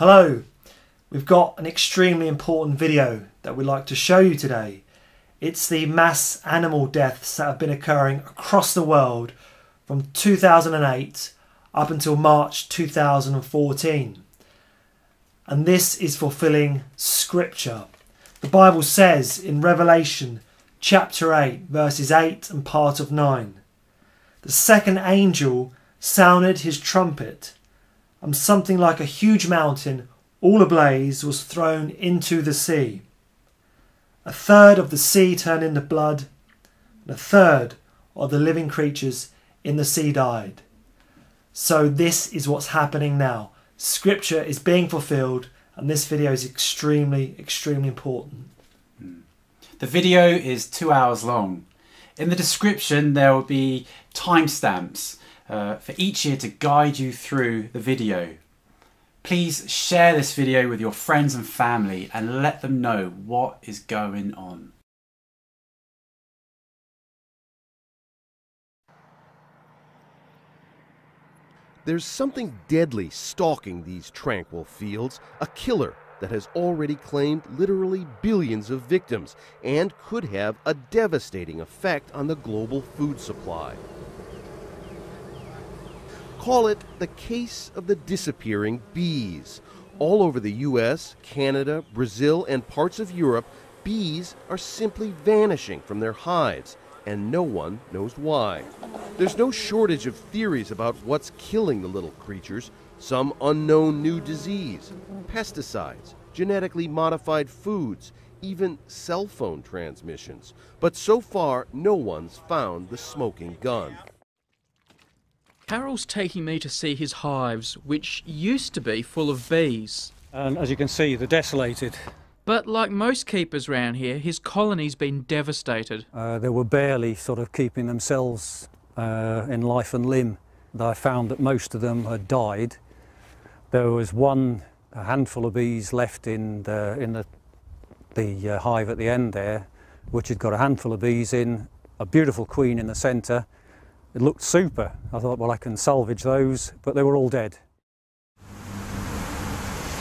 Hello, we've got an extremely important video that we'd like to show you today. It's the mass animal deaths that have been occurring across the world from 2008 up until March 2014. And this is fulfilling scripture. The Bible says in Revelation chapter 8 verses 8 and part of 9, the second angel sounded his trumpet, and something like a huge mountain, all ablaze, was thrown into the sea. A third of the sea turned into blood, and a third of the living creatures in the sea died. So this is what's happening now. Scripture is being fulfilled, and this video is extremely important. The video is 2 hours long. In the description there will be timestamps for each year to guide you through the video. Please share this video with your friends and family and let them know what is going on. There's something deadly stalking these tranquil fields, a killer that has already claimed literally billions of victims and could have a devastating effect on the global food supply. Call it the case of the disappearing bees. All over the US, Canada, Brazil, and parts of Europe, bees are simply vanishing from their hives, and no one knows why. There's no shortage of theories about what's killing the little creatures. Some unknown new disease, pesticides, genetically modified foods, even cell phone transmissions. But so far, no one's found the smoking gun. Carol's taking me to see his hives, which used to be full of bees. And as you can see, they're desolated. But like most keepers round here, his colony's been devastated. They were barely sort of keeping themselves in life and limb. I found that most of them had died. There was a handful of bees left in the hive at the end there, which had got a handful of bees in, a beautiful queen in the centre. It looked super. I thought, well, I can salvage those, but they were all dead.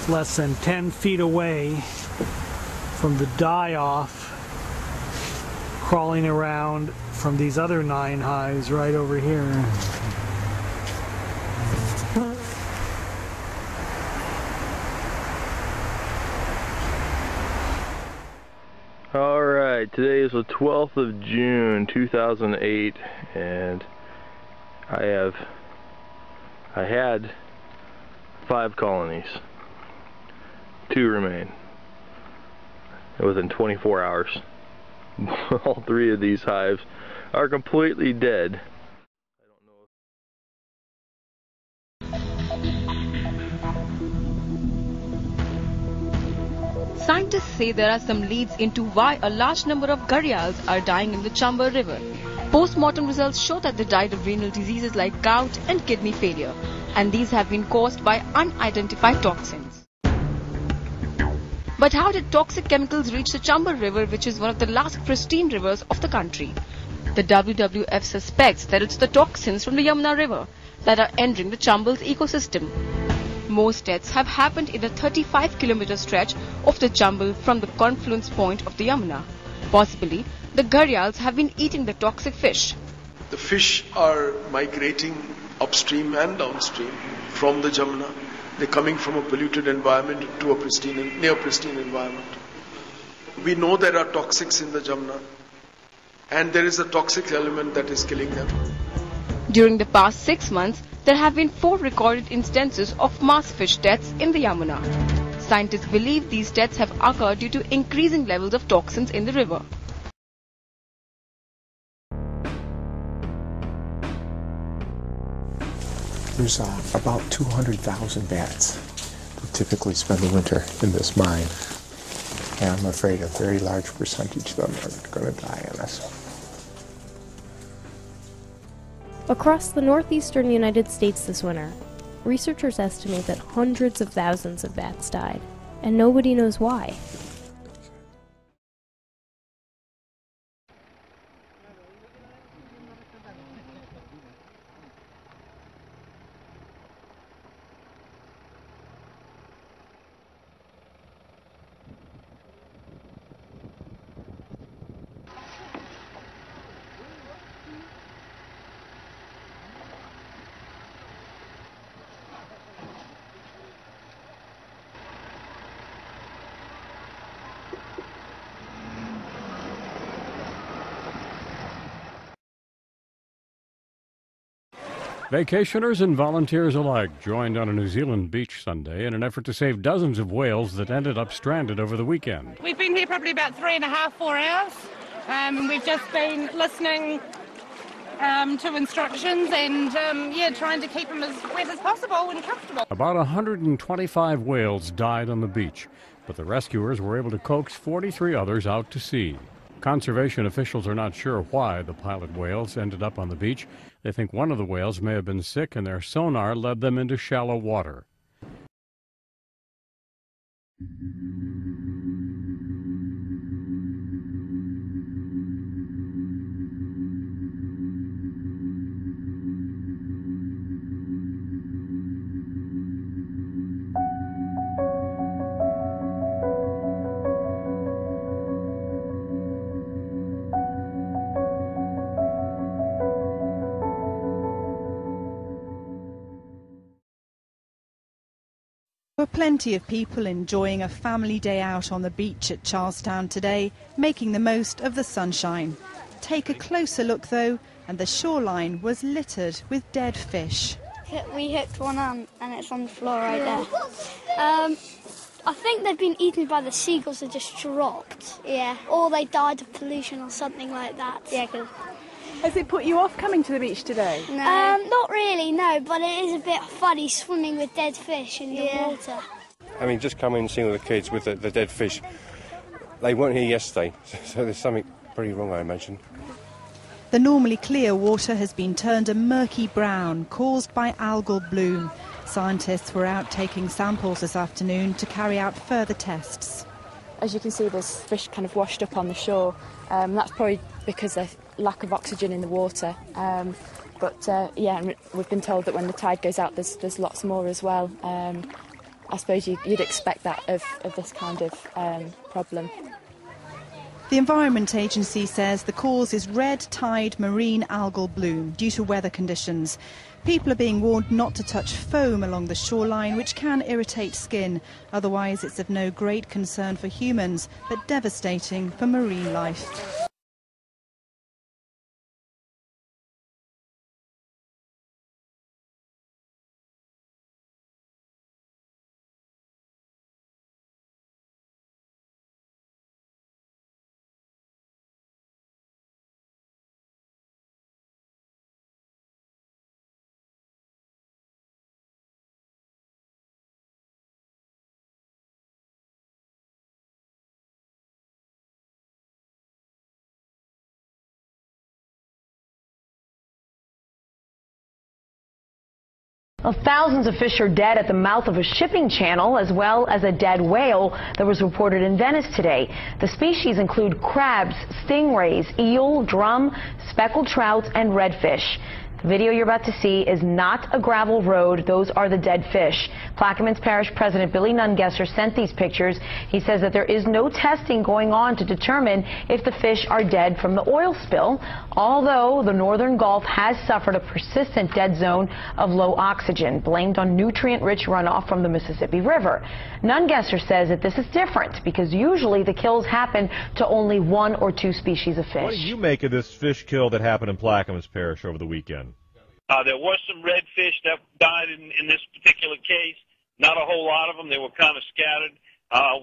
Less than 10 feet away from the die-off, crawling around from these other 9 hives right over here. Alright, today is the 12th of June 2008, and I had 5 colonies. 2 remain. Within 24 hours. All 3 of these hives are completely dead. Scientists say there are some leads into why a large number of gharials are dying in the Chambal River. Post-mortem results show that they died of renal diseases like gout and kidney failure, and these have been caused by unidentified toxins. But how did toxic chemicals reach the Chambal River, which is one of the last pristine rivers of the country? The WWF suspects that it's the toxins from the Yamuna River that are entering the Chambal's ecosystem. Most deaths have happened in the 35-kilometer stretch of the Chambal from the confluence point of the Yamuna. Possibly, the gharials have been eating the toxic fish. The fish are migrating upstream and downstream from the Jamuna. They're coming from a polluted environment to a near pristine environment. We know there are toxics in the Jamuna, and there is a toxic element that is killing them. During the past 6 months, there have been 4 recorded instances of mass fish deaths in the Yamuna. Scientists believe these deaths have occurred due to increasing levels of toxins in the river. There's about 200,000 bats that typically spend the winter in this mine. And I'm afraid a very large percentage of them are going to die on us. Across the northeastern United States this winter, researchers estimate that hundreds of thousands of bats died, and nobody knows why. Vacationers and volunteers alike joined on a New Zealand beach Sunday in an effort to save dozens of whales that ended up stranded over the weekend. We've been here probably about 3.5, 4 hours, and we've just been listening to instructions and trying to keep them as wet as possible and comfortable. About 125 whales died on the beach, but the rescuers were able to coax 43 others out to sea. Conservation officials are not sure why the pilot whales ended up on the beach. They think one of the whales may have been sick and their sonar led them into shallow water. There were plenty of people enjoying a family day out on the beach at Charlestown today, making the most of the sunshine. Take a closer look though, and the shoreline was littered with dead fish. We hooked one on and it's on the floor right there. I think they've been eaten by the seagulls and just dropped. Yeah. Or they died of pollution or something like that. Yeah. Has it put you off coming to the beach today? No. Not really, no, but it is a bit funny swimming with dead fish in the water. I mean, just coming and seeing the kids with the dead fish. They weren't here yesterday, so there's something pretty wrong, I imagine. The normally clear water has been turned a murky brown, caused by algal bloom. Scientists were out taking samples this afternoon to carry out further tests. As you can see, there's fish kind of washed up on the shore. That's probably because of lack of oxygen in the water. We've been told that when the tide goes out, there's lots more as well. I suppose you'd expect that of this kind of problem. The Environment Agency says the cause is red tide marine algal bloom due to weather conditions. People are being warned not to touch foam along the shoreline, which can irritate skin. Otherwise, it's of no great concern for humans, but devastating for marine life. Well, thousands of fish are dead at the mouth of a shipping channel, as well as a dead whale that was reported in Venice today. The species include crabs, stingrays, eel, drum, speckled trout, and redfish. The video you're about to see is not a gravel road. Those are the dead fish. Plaquemines Parish President Billy Nungesser sent these pictures. He says that there is no testing going on to determine if the fish are dead from the oil spill, although the northern Gulf has suffered a persistent dead zone of low oxygen, blamed on nutrient-rich runoff from the Mississippi River. Nungesser says that this is different because usually the kills happen to only 1 or 2 species of fish. What do you make of this fish kill that happened in Plaquemines Parish over the weekend? There were some redfish that died in this particular case. Not a whole lot of them. They were kind of scattered,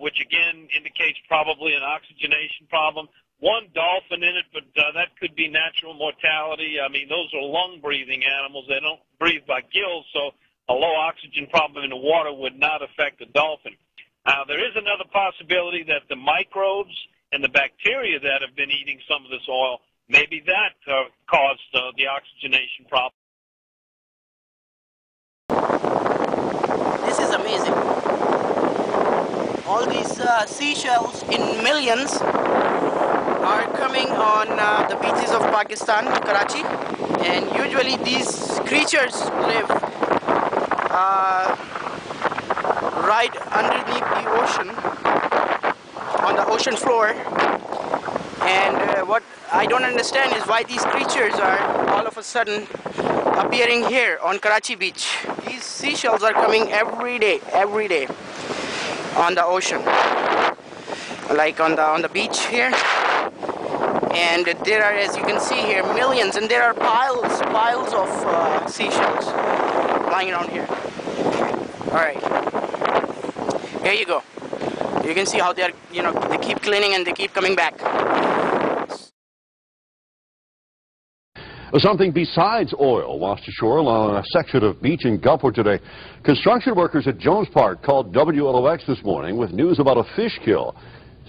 which again indicates probably an oxygenation problem. One dolphin in it, but that could be natural mortality. I mean, those are lung-breathing animals. They don't breathe by gills, so a low oxygen problem in the water would not affect the dolphin. There is another possibility that the microbes and the bacteria that have been eating some of this oil, maybe that caused the oxygenation problem. This is amazing. All these seashells in millions are coming on the beaches of Pakistan, Karachi, and usually these creatures live right underneath the ocean, on the ocean floor. And what I don't understand is why these creatures are all of a sudden appearing here on Karachi beach. These seashells are coming every day on the ocean, like on the beach here. And there are, as you can see here, millions, and there are piles of seashells lying around here. All right, here you go. You can see how they're, they keep cleaning and they keep coming back. Something besides oil washed ashore along a section of beach in Gulfport today. Construction workers at Jones Park called WLOX this morning with news about a fish kill.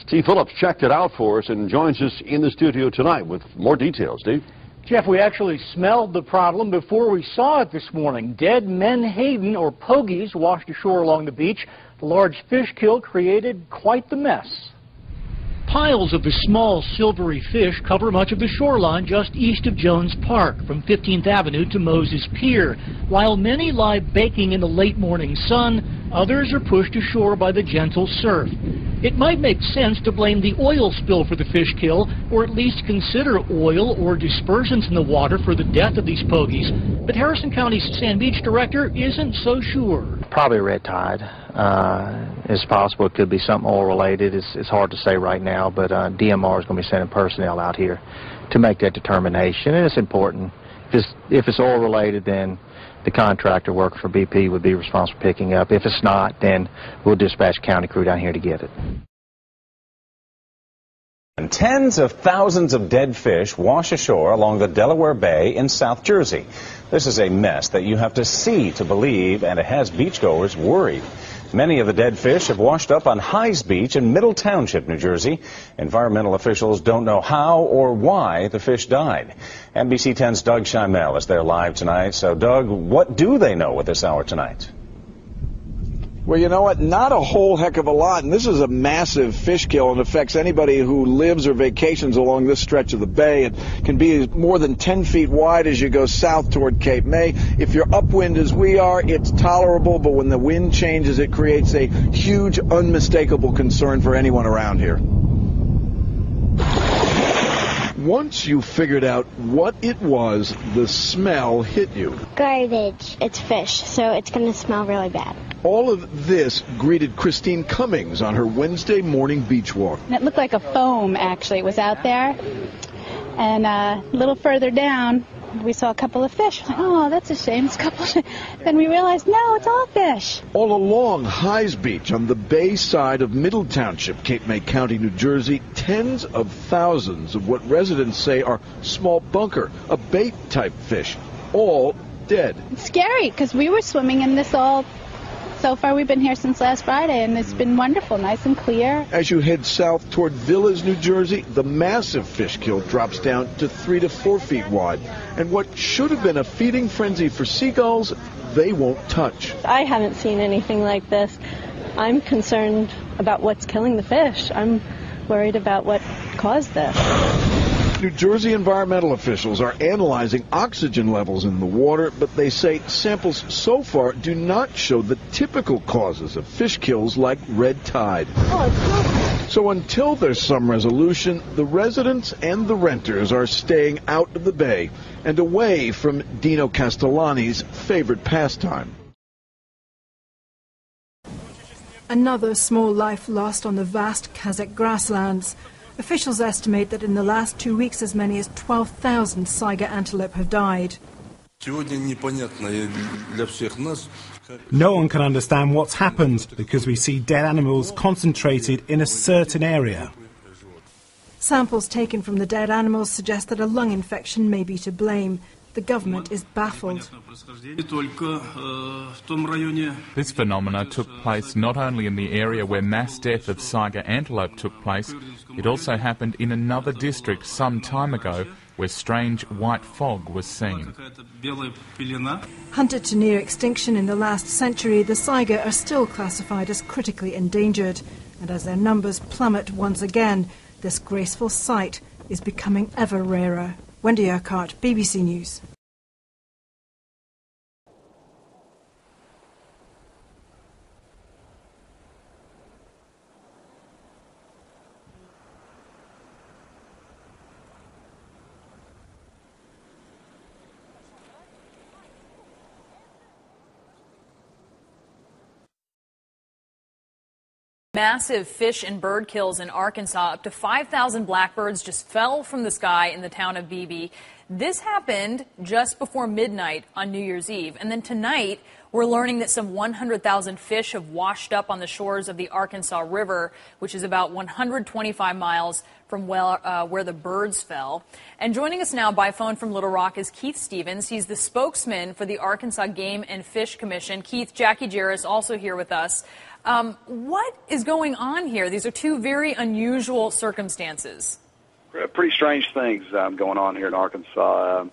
Steve Phillips checked it out for us and joins us in the studio tonight with more details. Steve? Jeff, we actually smelled the problem before we saw it this morning. Dead menhaden, or pogies, washed ashore along the beach. The large fish kill created quite the mess. Piles of the small silvery fish cover much of the shoreline just east of Jones Park, from 15th Avenue to Moses Pier. While many lie baking in the late morning sun, others are pushed ashore by the gentle surf. It might make sense to blame the oil spill for the fish kill, or at least consider oil or dispersants in the water for the death of these pogies. But Harrison County's Sand Beach director isn't so sure. Probably red tide. It's possible it could be something oil related. It's hard to say right now, but DMR is going to be sending personnel out here to make that determination, and it's important. If it's oil related, then the contractor working for BP would be responsible for picking up. If it's not, then we'll dispatch a county crew down here to get it. And tens of thousands of dead fish wash ashore along the Delaware Bay in South Jersey. This is a mess that you have to see to believe, and it has beachgoers worried. Many of the dead fish have washed up on Hyes Beach in Middle Township, New Jersey. Environmental officials don't know how or why the fish died. NBC 10's Doug Schimel is there live tonight. So, Doug, what do they know at this hour tonight? Well, you know what? Not a whole heck of a lot. And this is a massive fish kill and affects anybody who lives or vacations along this stretch of the bay. It can be more than 10 feet wide as you go south toward Cape May. If you're upwind as we are, it's tolerable. But when the wind changes, it creates a huge, unmistakable concern for anyone around here. Once you figured out what it was, the smell hit you. Garbage. It's fish, so it's going to smell really bad. All of this greeted Christine Cummings on her Wednesday morning beach walk. It looked like a foam, actually. It was out there. And a little further down, we saw a couple of fish. Like, oh, that's a shame. It's a couple of... Then we realized, no, it's all fish. All along Hyes Beach on the bay side of Middle Township, Cape May County, New Jersey, tens of thousands of what residents say are small bunker, a bait-type fish, all dead. It's scary, because we were swimming in this all... So far, we've been here since last Friday, and it's been wonderful, nice and clear. As you head south toward Villas, New Jersey, the massive fish kill drops down to 3 to 4 feet wide. And what should have been a feeding frenzy for seagulls, they won't touch. I haven't seen anything like this. I'm concerned about what's killing the fish. I'm worried about what caused this. New Jersey environmental officials are analyzing oxygen levels in the water, but they say samples so far do not show the typical causes of fish kills like red tide. So until there's some resolution, the residents and the renters are staying out of the bay and away from Dino Castellani's favorite pastime. Another small life lost on the vast Kazakh grasslands. Officials estimate that in the last 2 weeks as many as 12,000 Saiga antelope have died. No one can understand what's happened because we see dead animals concentrated in a certain area. Samples taken from the dead animals suggest that a lung infection may be to blame. The government is baffled. This phenomena took place not only in the area where mass death of Saiga antelope took place, it also happened in another district some time ago where strange white fog was seen. Hunted to near extinction in the last century, the Saiga are still classified as critically endangered. And as their numbers plummet once again, this graceful sight is becoming ever rarer. Wendy Urquhart, BBC News. Massive fish and bird kills in Arkansas. Up to 5,000 blackbirds just fell from the sky in the town of Beebe. This happened just before midnight on New Year's Eve. And then tonight, we're learning that some 100,000 fish have washed up on the shores of the Arkansas River, which is about 125 miles from where the birds fell. And joining us now by phone from Little Rock is Keith Stevens. He's the spokesman for the Arkansas Game and Fish Commission. Keith, Jackie Jarris also here with us. What is going on here? These are two very unusual circumstances. Pretty strange things going on here in Arkansas.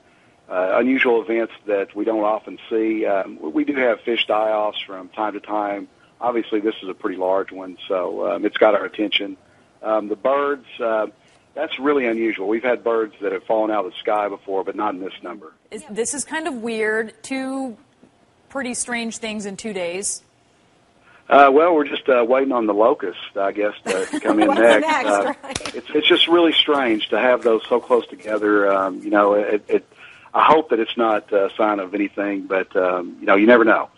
Unusual events that we don't often see. We do have fish die-offs from time to time. Obviously, this is a pretty large one, so it's got our attention. The birds, that's really unusual. We've had birds that have fallen out of the sky before, but not in this number. This is kind of weird. Two pretty strange things in 2 days. Well, we're just waiting on the locust, I guess, to come in next. Right? It's just really strange to have those so close together. I hope that it's not a sign of anything, but you never know.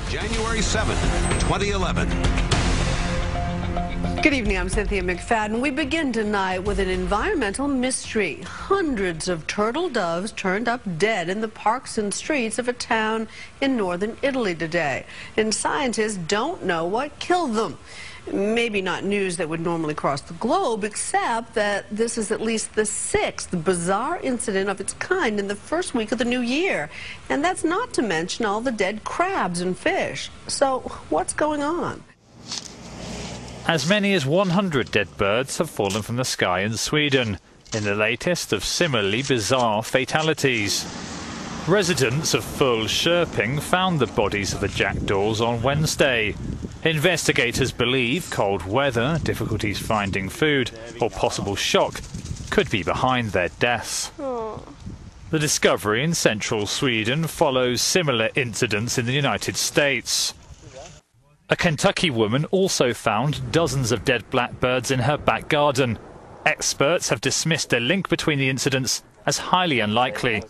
January 7th, 2011. Good evening, I'm Cynthia McFadden. We begin tonight with an environmental mystery. Hundreds of turtle doves turned up dead in the parks and streets of a town in northern Italy today. And scientists don't know what killed them. Maybe not news that would normally cross the globe, except that this is at least the 6th bizarre incident of its kind in the first week of the new year. And that's not to mention all the dead crabs and fish. So what's going on? As many as 100 dead birds have fallen from the sky in Sweden, in the latest of similarly bizarre fatalities. Residents of Fulköping found the bodies of the jackdaws on Wednesday. Investigators believe cold weather, difficulties finding food, or possible shock could be behind their deaths. The discovery in central Sweden follows similar incidents in the United States. A Kentucky woman also found dozens of dead blackbirds in her back garden. Experts have dismissed a link between the incidents as highly unlikely.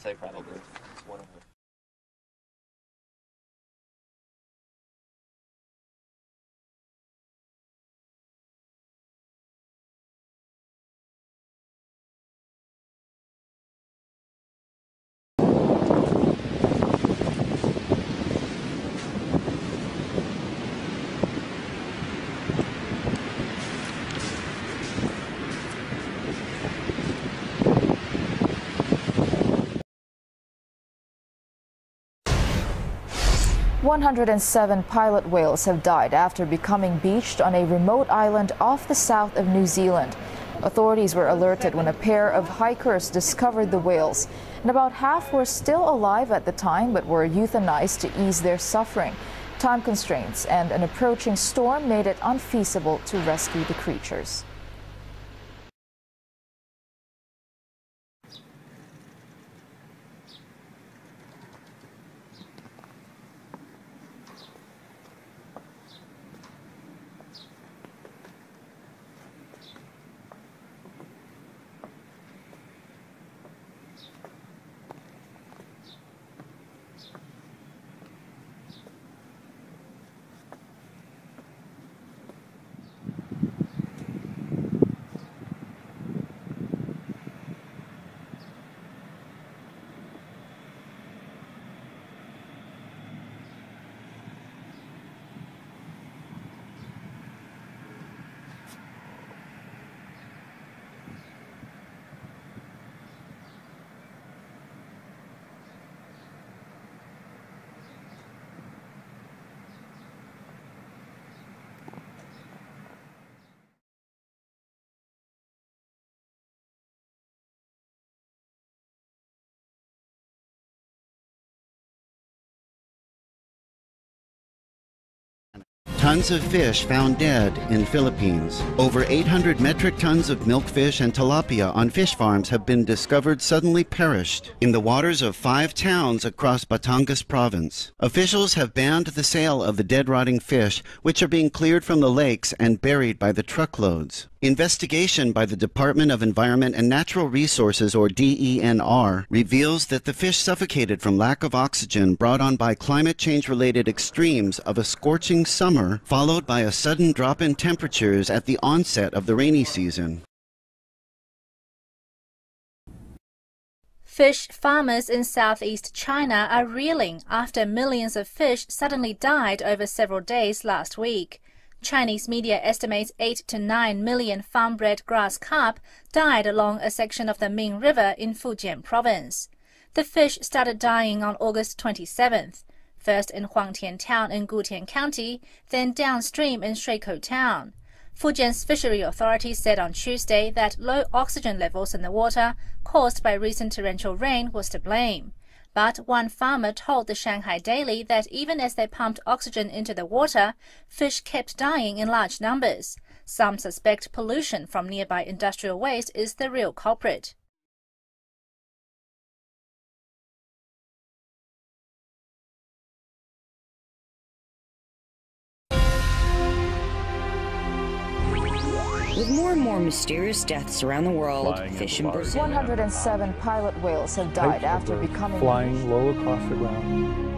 "107 pilot whales have died after becoming beached on a remote island off the south of New Zealand. Authorities were alerted when a pair of hikers discovered the whales, and about half were still alive at the time but were euthanized to ease their suffering. Time constraints and an approaching storm made it unfeasible to rescue the creatures. tons of fish found dead in Philippines. Over 800 metric tons of milkfish and tilapia on fish farms have been discovered suddenly perished in the waters of 5 towns across Batangas province. Officials have banned the sale of the dead rotting fish, which are being cleared from the lakes and buried by the truckloads. Investigation by the Department of Environment and Natural Resources, or DENR, reveals that the fish suffocated from lack of oxygen brought on by climate change-related extremes of a scorching summer, followed by a sudden drop in temperatures at the onset of the rainy season. Fish farmers in southeast China are reeling after millions of fish suddenly died over several days last week. Chinese media estimates 8 to 9 million farm-bred grass carp died along a section of the Ming River in Fujian province. The fish started dying on August 27th, first in Huangtian Town in Gutian County, then downstream in Shuikou Town. Fujian's fishery authorities said on Tuesday that low oxygen levels in the water caused by recent torrential rain was to blame. But one farmer told the Shanghai Daily that even as they pumped oxygen into the water, fish kept dying in large numbers. Some suspect pollution from nearby industrial waste is the real culprit. With more and more mysterious deaths around the world, fish in Brazil. 107 pilot whales have died after becoming flying low across the ground.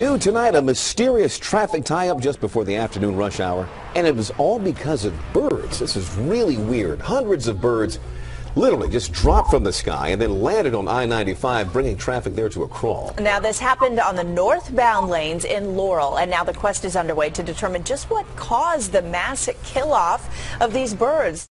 New tonight, a mysterious traffic tie-up just before the afternoon rush hour, and it was all because of birds. This is really weird. Hundreds of birds literally just dropped from the sky and then landed on I-95, bringing traffic there to a crawl. Now, this happened on the northbound lanes in Laurel, and now the quest is underway to determine just what caused the mass kill-off of these birds.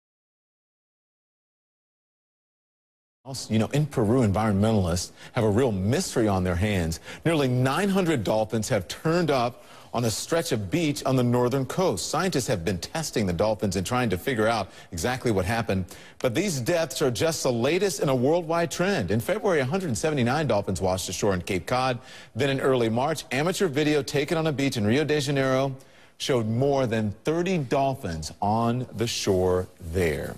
You know, in Peru, environmentalists have a real mystery on their hands. Nearly 900 dolphins have turned up on a stretch of beach on the northern coast. Scientists have been testing the dolphins and trying to figure out exactly what happened. But these deaths are just the latest in a worldwide trend. In February, 179 dolphins washed ashore in Cape Cod. Then in early March, amateur video taken on a beach in Rio de Janeiro showed more than 30 dolphins on the shore there.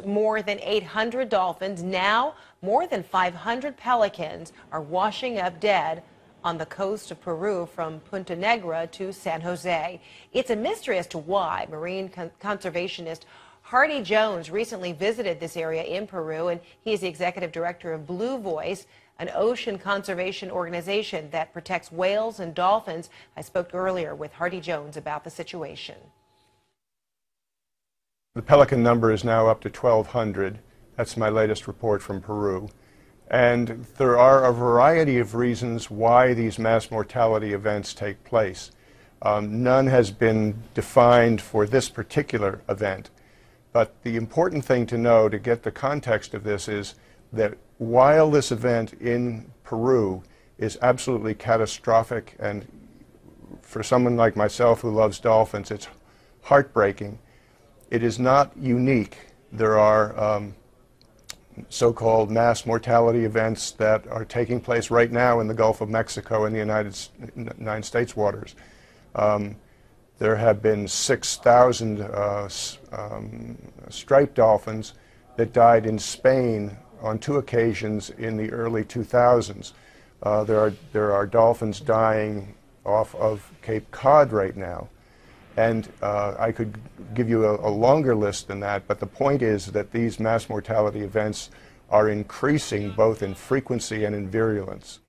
More more than 800 dolphins. Now, more than 500 pelicans are washing up dead on the coast of Peru from Punta Negra to San Jose. It's a mystery as to why. Marine conservationist Hardy Jones recently visited this area in Peru, and he is the executive director of Blue Voice, an ocean conservation organization that protects whales and dolphins. I spoke earlier with Hardy Jones about the situation. The pelican number is now up to 1,200. That's my latest report from Peru. And there are a variety of reasons why these mass mortality events take place. None has been defined for this particular event. But the important thing to know to get the context of this is that while this event in Peru is absolutely catastrophic, and for someone like myself who loves dolphins, it's heartbreaking, it is not unique. There are so-called mass mortality events that are taking place right now in the Gulf of Mexico in the United States waters. There have been 6,000 striped dolphins that died in Spain on 2 occasions in the early 2000s. There are dolphins dying off of Cape Cod right now. And I could give you a longer list than that, but the point is that these mass mortality events are increasing both in frequency and in virulence.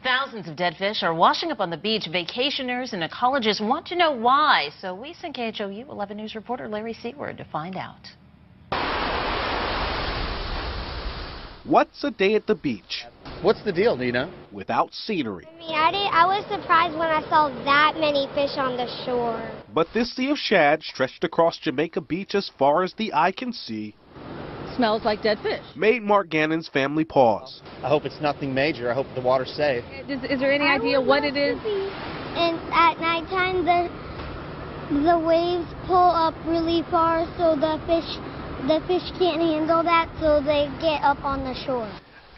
Thousands of dead fish are washing up on the beach. Vacationers and ecologists want to know why. So we sent KHOU 11 News reporter Larry Seward to find out. What's a day at the beach? What's the deal, Nina? Without scenery. I was surprised when I saw that many fish on the shore. But this sea of shad stretched across Jamaica Beach as far as the eye can see smells like dead fish. Made Mark Gannon's family pause. I hope it's nothing major. I hope the water's safe. Is there any idea what it is? And at nighttime, the waves pull up really far, so the fish can't handle that, so they get up on the shore.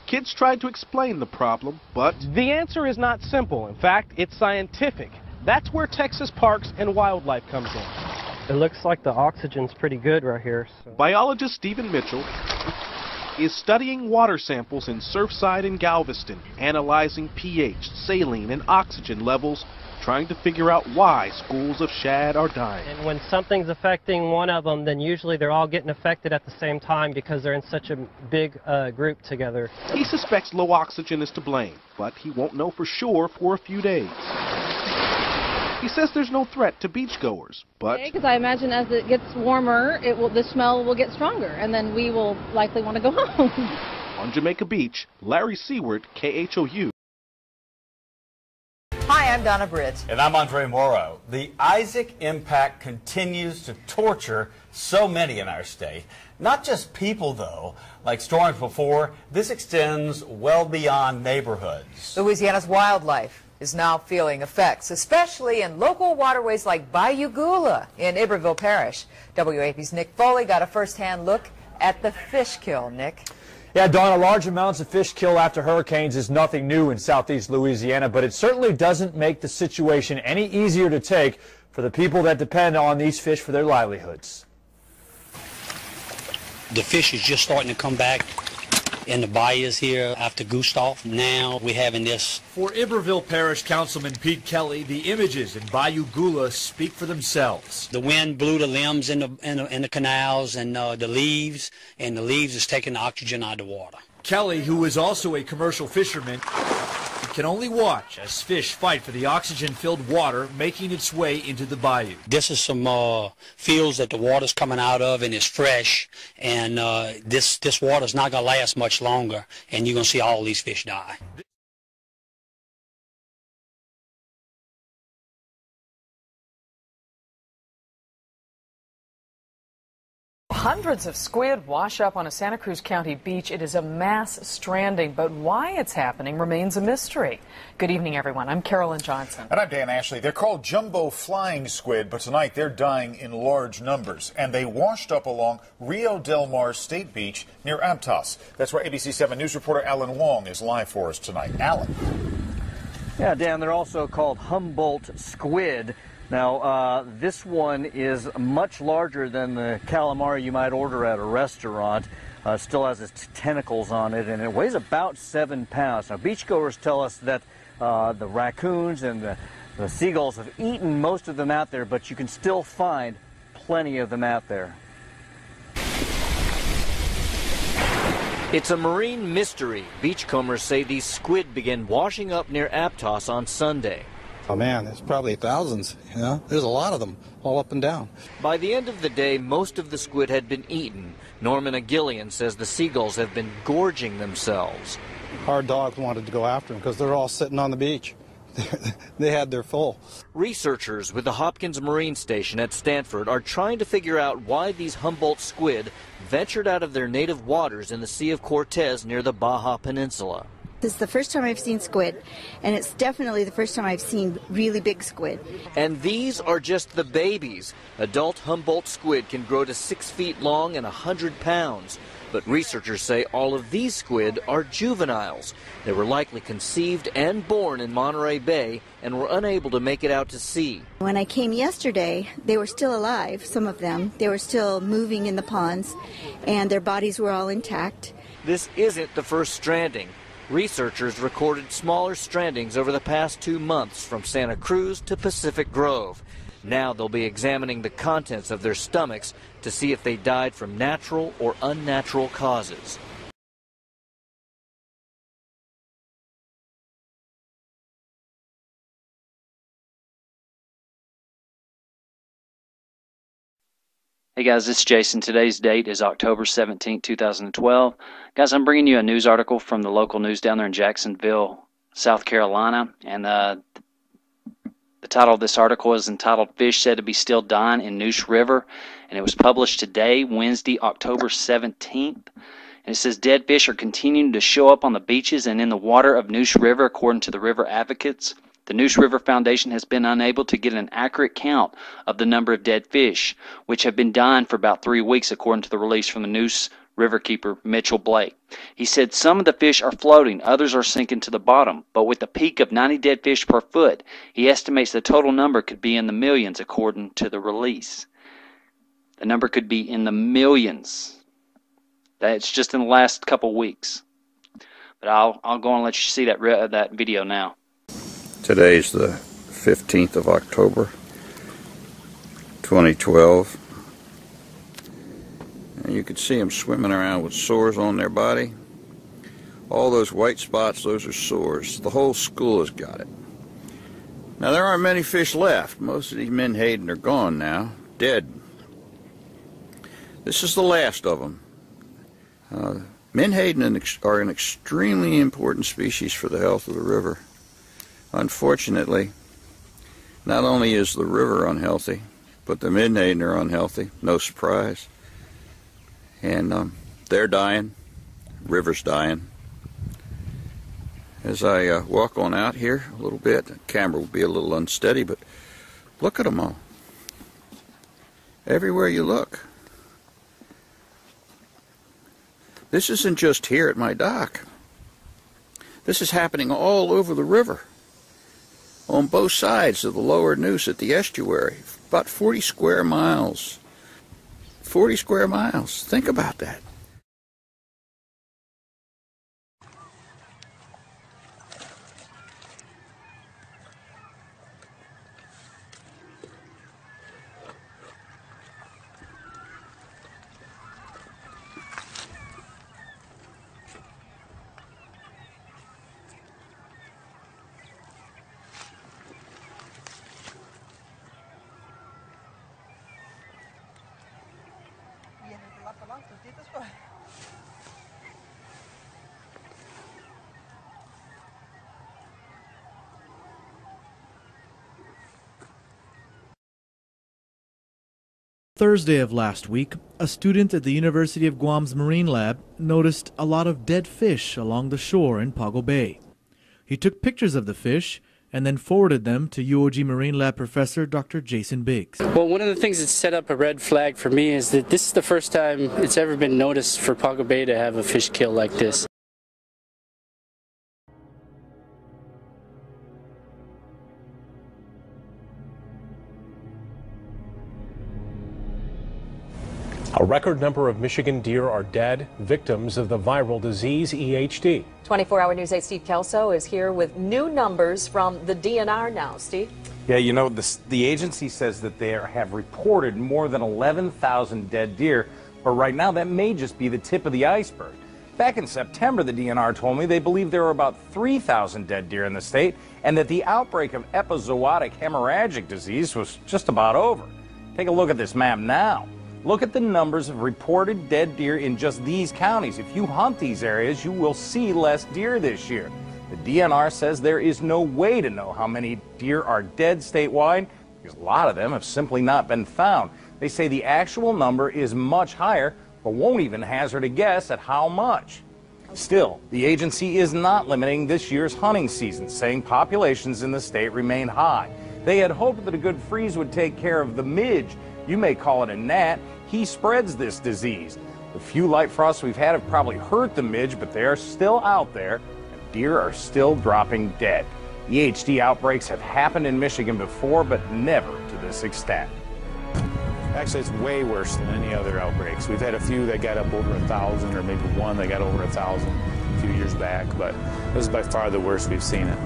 Kids tried to explain the problem, but the answer is not simple. In fact, it's scientific. That's where Texas Parks and Wildlife comes in. It looks like the oxygen's pretty good right here. So. Biologist Stephen Mitchell is studying water samples in Surfside and Galveston, analyzing pH, saline, and oxygen levels, trying to figure out why schools of shad are dying. And when something's affecting one of them, then usually they're all getting affected at the same time because they're in such a big group together. He suspects low oxygen is to blame, but he won't know for sure for a few days. He says there's no threat to beachgoers, but because I imagine as it gets warmer, the smell will get stronger, and then we will likely want to go home. On Jamaica Beach, Larry Seward, KHOU. Hi, I'm Donna Britt. And I'm Andre Morrow. The Isaac impact continues to torture so many in our state. Not just people, though. Like storms before, this extends well beyond neighborhoods. Louisiana's wildlife is now feeling effects, especially in local waterways like Bayou Gula in Iberville Parish. WAP's Nick Foley got a first-hand look at the fish kill. Nick? Yeah, Donna, large amounts of fish kill after hurricanes is nothing new in southeast Louisiana, but it certainly doesn't make the situation any easier to take for the people that depend on these fish for their livelihoods. The fish is just starting to come back in the bayous here after Gustav. Now we're having this. For Iberville Parish Councilman Pete Kelly, the images in Bayou Gula speak for themselves. The wind blew the limbs in the canals and the leaves is taking the oxygen out of the water. Kelly, who is also a commercial fisherman, can only watch as fish fight for the oxygen-filled water making its way into the bayou. This is some fields that the water's coming out of, and it's fresh, and this water's not going to last much longer, and you're going to see all these fish die. Hundreds of squid wash up on a Santa Cruz County beach. It is a mass stranding, but why it's happening remains a mystery. Good evening, everyone. I'm Carolyn Johnson. And I'm Dan Ashley. They're called jumbo flying squid, but tonight they're dying in large numbers. And they washed up along Rio Del Mar State Beach near Aptos. That's where ABC 7 News reporter Alan Wong is live for us tonight. Alan. Yeah, Dan, they're also called Humboldt squid. Now, this one is much larger than the calamari you might order at a restaurant. Still has its tentacles on it, and it weighs about 7 pounds. Now, beachgoers tell us that the raccoons and the seagulls have eaten most of them out there, but you can still find plenty of them out there. It's a marine mystery. Beachcombers say these squid began washing up near Aptos on Sunday. Oh man, there's probably thousands, you know? There's a lot of them, all up and down. By the end of the day, most of the squid had been eaten. Norman Agillian says the seagulls have been gorging themselves. Our dogs wanted to go after them because they're all sitting on the beach. They had their full. Researchers with the Hopkins Marine Station at Stanford are trying to figure out why these Humboldt squid ventured out of their native waters in the Sea of Cortez near the Baja Peninsula. This is the first time I've seen squid, and it's definitely the first time I've seen really big squid. And these are just the babies. Adult Humboldt squid can grow to 6 feet long and 100 pounds. But researchers say all of these squid are juveniles. They were likely conceived and born in Monterey Bay and were unable to make it out to sea. When I came yesterday, they were still alive, some of them. They were still moving in the ponds, and their bodies were all intact. This isn't the first stranding. Researchers recorded smaller strandings over the past 2 months from Santa Cruz to Pacific Grove. Now they'll be examining the contents of their stomachs to see if they died from natural or unnatural causes. Hey guys, this is Jason. Today's date is October 17, 2012. Guys, I'm bringing you a news article from the local news down there in Jacksonville, South Carolina. And the title of this article is entitled "Fish Said to be Still Dying in Neuse River." And it was published today, Wednesday, October 17th. And it says, dead fish are continuing to show up on the beaches and in the water of Neuse River, according to the river advocates. The Neuse River Foundation has been unable to get an accurate count of the number of dead fish, which have been dying for about 3 weeks, according to the release from the Neuse riverkeeper Mitchell Blake. He said some of the fish are floating, others are sinking to the bottom, but with a peak of 90 dead fish per foot, he estimates the total number could be in the millions, according to the release. The number could be in the millions. That's just in the last couple weeks. But I'll go and let you see that video now. Today's the 15th of October, 2012. And you can see them swimming around with sores on their body. All those white spots, those are sores. The whole school has got it. Now, there aren't many fish left. Most of these menhaden are gone now, dead. This is the last of them. Menhaden are an extremely important species for the health of the river. Unfortunately, not only is the river unhealthy, but the menhaden are unhealthy. No surprise. And they're dying. River's dying. As I walk on out here a little bit, the camera will be a little unsteady, but look at them all. Everywhere you look. This isn't just here at my dock. This is happening all over the river. On both sides of the lower Neuse at the estuary. About 40 square miles. 40 square miles. Think about that. Thursday of last week, a student at the University of Guam's Marine Lab noticed a lot of dead fish along the shore in Pago Bay. He took pictures of the fish and then forwarded them to UOG Marine Lab professor Dr. Jason Biggs. Well, one of the things that set up a red flag for me is that this is the first time it's ever been noticed for Pago Bay to have a fish kill like this. A record number of Michigan deer are dead, victims of the viral disease EHD. 24-hour News 8 Steve Kelso is here with new numbers from the DNR now. Steve? Yeah, you know, the agency says that they have reported more than 11,000 dead deer, but right now that may just be the tip of the iceberg. Back in September, the DNR told me they believe there were about 3,000 dead deer in the state and that the outbreak of epizootic hemorrhagic disease was just about over. Take a look at this map now. Look at the numbers of reported dead deer in just these counties. If you hunt these areas, you will see less deer this year. The DNR says there is no way to know how many deer are dead statewide because a lot of them have simply not been found. They say the actual number is much higher, but won't even hazard a guess at how much. Still, the agency is not limiting this year's hunting season, saying populations in the state remain high. They had hoped that a good freeze would take care of the midge. You may call it a gnat. He spreads this disease. The few light frosts we've had have probably hurt the midge, but they are still out there, and deer are still dropping dead. EHD outbreaks have happened in Michigan before, but never to this extent. Actually, it's way worse than any other outbreaks. We've had a few that got up over 1,000, or maybe one that got over 1,000 a few years back, but this is by far the worst we've seen it.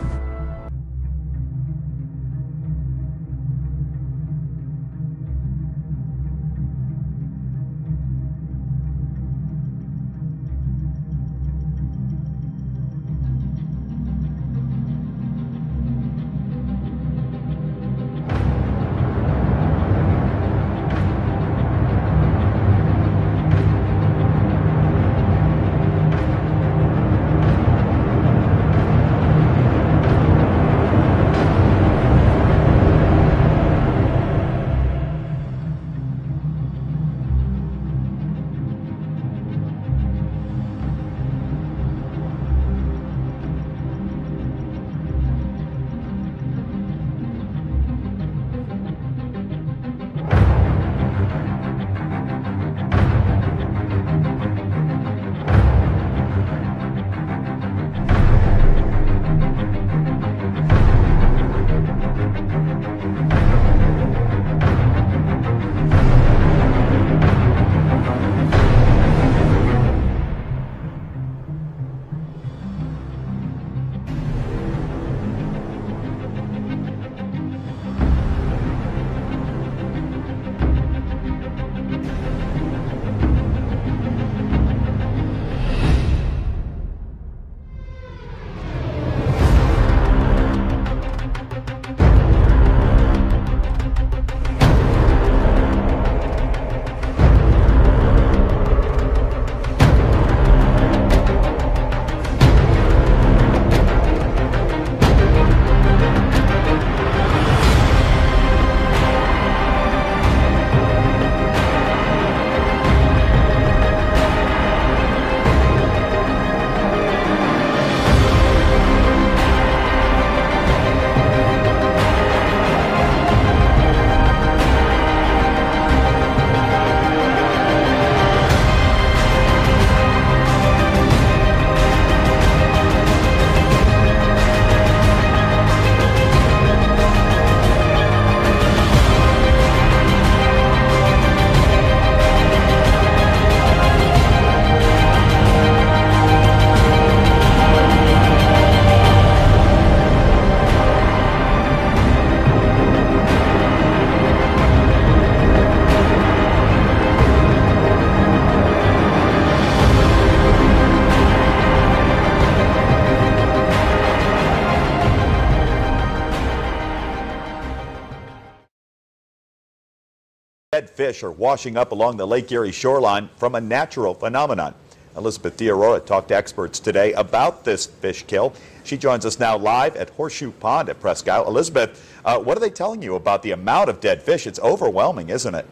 Dead fish are washing up along the Lake Erie shoreline from a natural phenomenon. Elizabeth Diarora talked to experts today about this fish kill. She joins us now live at Horseshoe Pond at Presque Isle. Elizabeth, what are they telling you about the amount of dead fish? It's overwhelming, isn't it?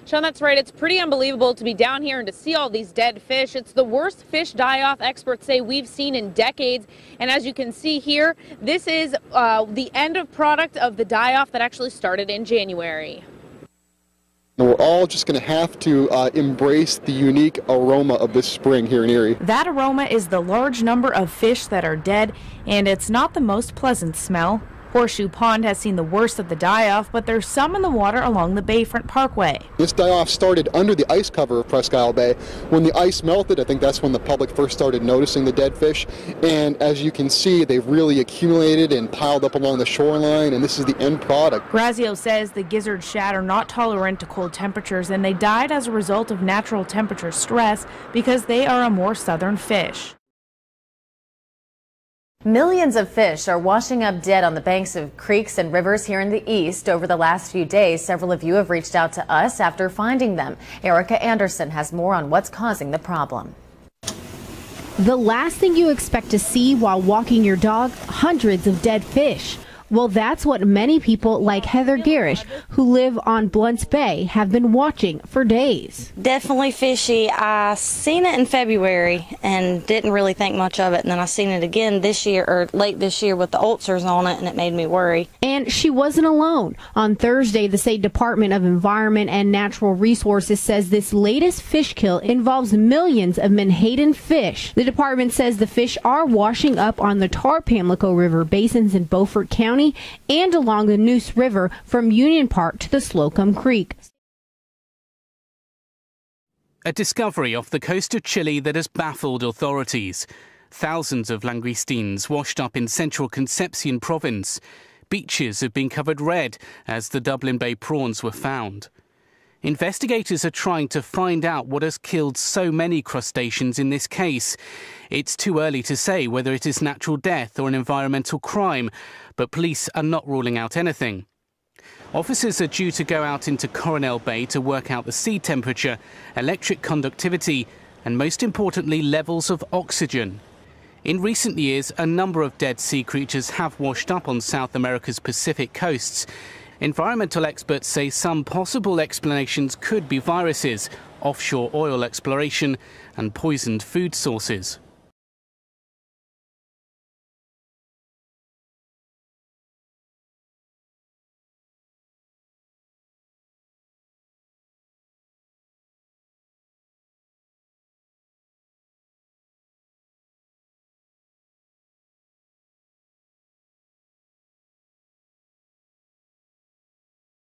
Sean, that's right. It's pretty unbelievable to be down here and to see all these dead fish. It's the worst fish die-off experts say we've seen in decades. And as you can see here, this is the end of product of the die-off that actually started in January. And we're all just going to have to embrace the unique aroma of this spring here in Erie. That aroma is the large number of fish that are dead, and it's not the most pleasant smell. Horseshoe Pond has seen the worst of the die-off, but there's some in the water along the Bayfront Parkway. This die-off started under the ice cover of Presque Isle Bay. When the ice melted, I think that's when the public first started noticing the dead fish. And as you can see, they've really accumulated and piled up along the shoreline, and this is the end product. Grazio says the gizzard shad are not tolerant to cold temperatures, and they died as a result of natural temperature stress because they are a more southern fish. Millions of fish are washing up dead on the banks of creeks and rivers here in the east. Over the last few days, several of you have reached out to us after finding them. Erica Anderson has more on what's causing the problem. The last thing you expect to see while walking your dog, hundreds of dead fish. Well, that's what many people like Heather Garish, who live on Blunt's Bay, have been watching for days. Definitely fishy. I seen it in February and didn't really think much of it. And then I seen it again this year, or late this year, with the ulcers on it, and it made me worry. And she wasn't alone. On Thursday, the State Department of Environment and Natural Resources says this latest fish kill involves millions of menhaden fish. The department says the fish are washing up on the Tar-Pamlico River basins in Beaufort County and along the Neuse River from Union Park to the Slocum Creek. A discovery off the coast of Chile that has baffled authorities. Thousands of langoustines washed up in central Concepcion province. Beaches have been covered red as the Dublin Bay prawns were found. Investigators are trying to find out what has killed so many crustaceans in this case. It's too early to say whether it is natural death or an environmental crime, but police are not ruling out anything. Officers are due to go out into Coronel Bay to work out the sea temperature, electric conductivity, and most importantly, levels of oxygen. In recent years, a number of dead sea creatures have washed up on South America's Pacific coasts. Environmental experts say some possible explanations could be viruses, offshore oil exploration, and poisoned food sources.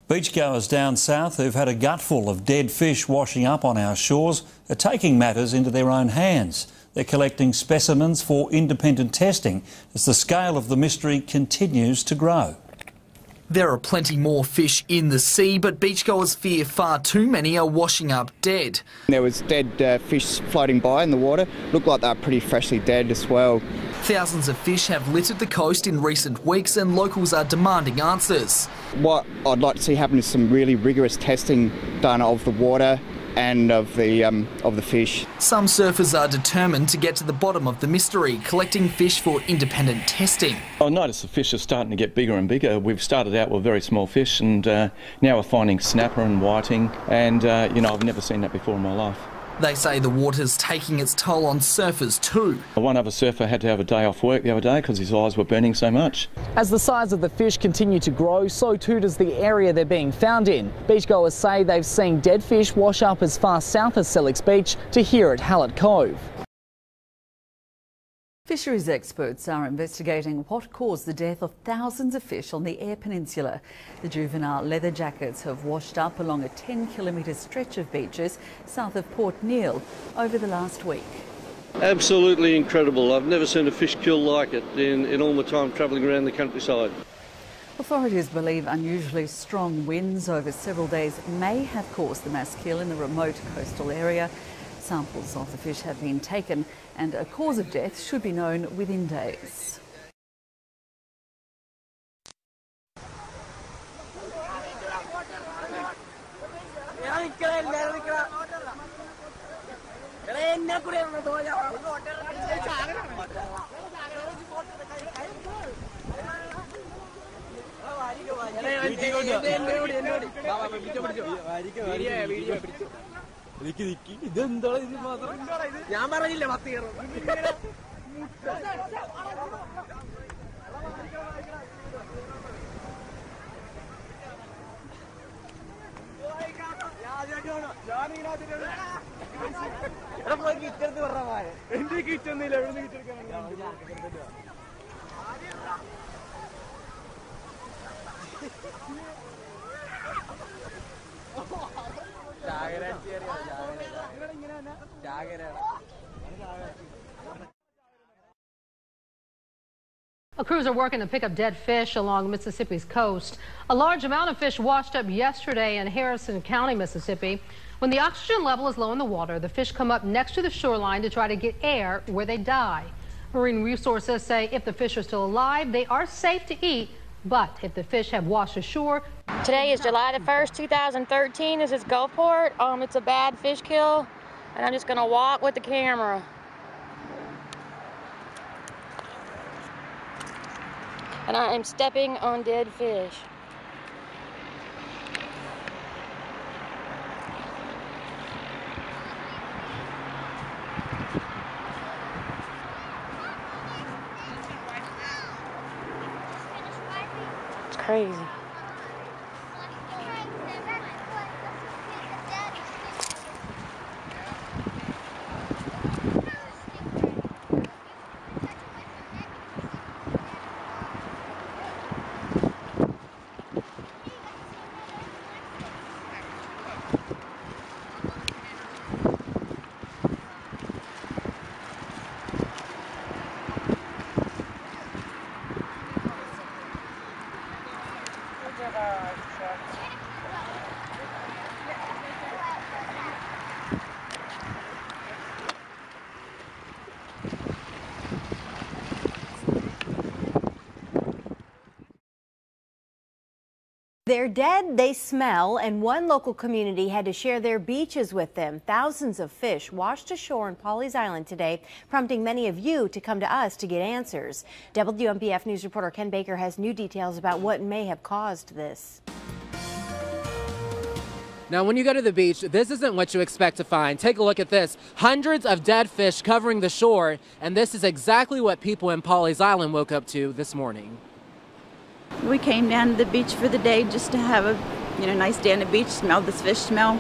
Beachgoers down south who've had a gutful of dead fish washing up on our shores are taking matters into their own hands. They're collecting specimens for independent testing as the scale of the mystery continues to grow. There are plenty more fish in the sea, but beachgoers fear far too many are washing up dead. There was dead fish floating by in the water. Looked like they were pretty freshly dead as well. Thousands of fish have littered the coast in recent weeks and locals are demanding answers. What I'd like to see happen is some really rigorous testing done of the water and of the fish. Some surfers are determined to get to the bottom of the mystery, collecting fish for independent testing. I notice the fish are starting to get bigger and bigger. We've started out with very small fish and now we're finding snapper and whiting, and you know, I've never seen that before in my life. They say the water's taking its toll on surfers too. One other surfer had to have a day off work the other day because his eyes were burning so much. As the size of the fish continue to grow, so too does the area they're being found in. Beachgoers say they've seen dead fish wash up as far south as Sellex Beach to here at Hallett Cove. Fisheries experts are investigating what caused the death of thousands of fish on the Eyre Peninsula. The juvenile leather jackets have washed up along a 10-kilometre stretch of beaches south of Port Neal over the last week. Absolutely incredible. I've never seen a fish kill like it in all my time travelling around the countryside. Authorities believe unusually strong winds over several days may have caused the mass kill in the remote coastal area. Samples of the fish have been taken and a cause of death should be known within days. Crews are working to pick up dead fish along Mississippi's coast. A large amount of fish washed up yesterday in Harrison County, Mississippi. When the oxygen level is low in the water, the fish come up next to the shoreline to try to get air where they die. Marine resources say if the fish are still alive, they are safe to eat, but if the fish have washed ashore. Today is July the 1st, 2013. This is Gulfport. It's a bad fish kill, and I'm just gonna walk with the camera. And I am stepping on dead fish. It's crazy. They're dead, they smell, and one local community had to share their beaches with them. Thousands of fish washed ashore on Pawleys Island today, prompting many of you to come to us to get answers. WMBF News reporter Ken Baker has new details about what may have caused this. Now, when you go to the beach, this isn't what you expect to find. Take a look at this. Hundreds of dead fish covering the shore, and this is exactly what people in Pawleys Island woke up to this morning. We came down to the beach for the day just to have a nice day on the beach, smell this fish smell.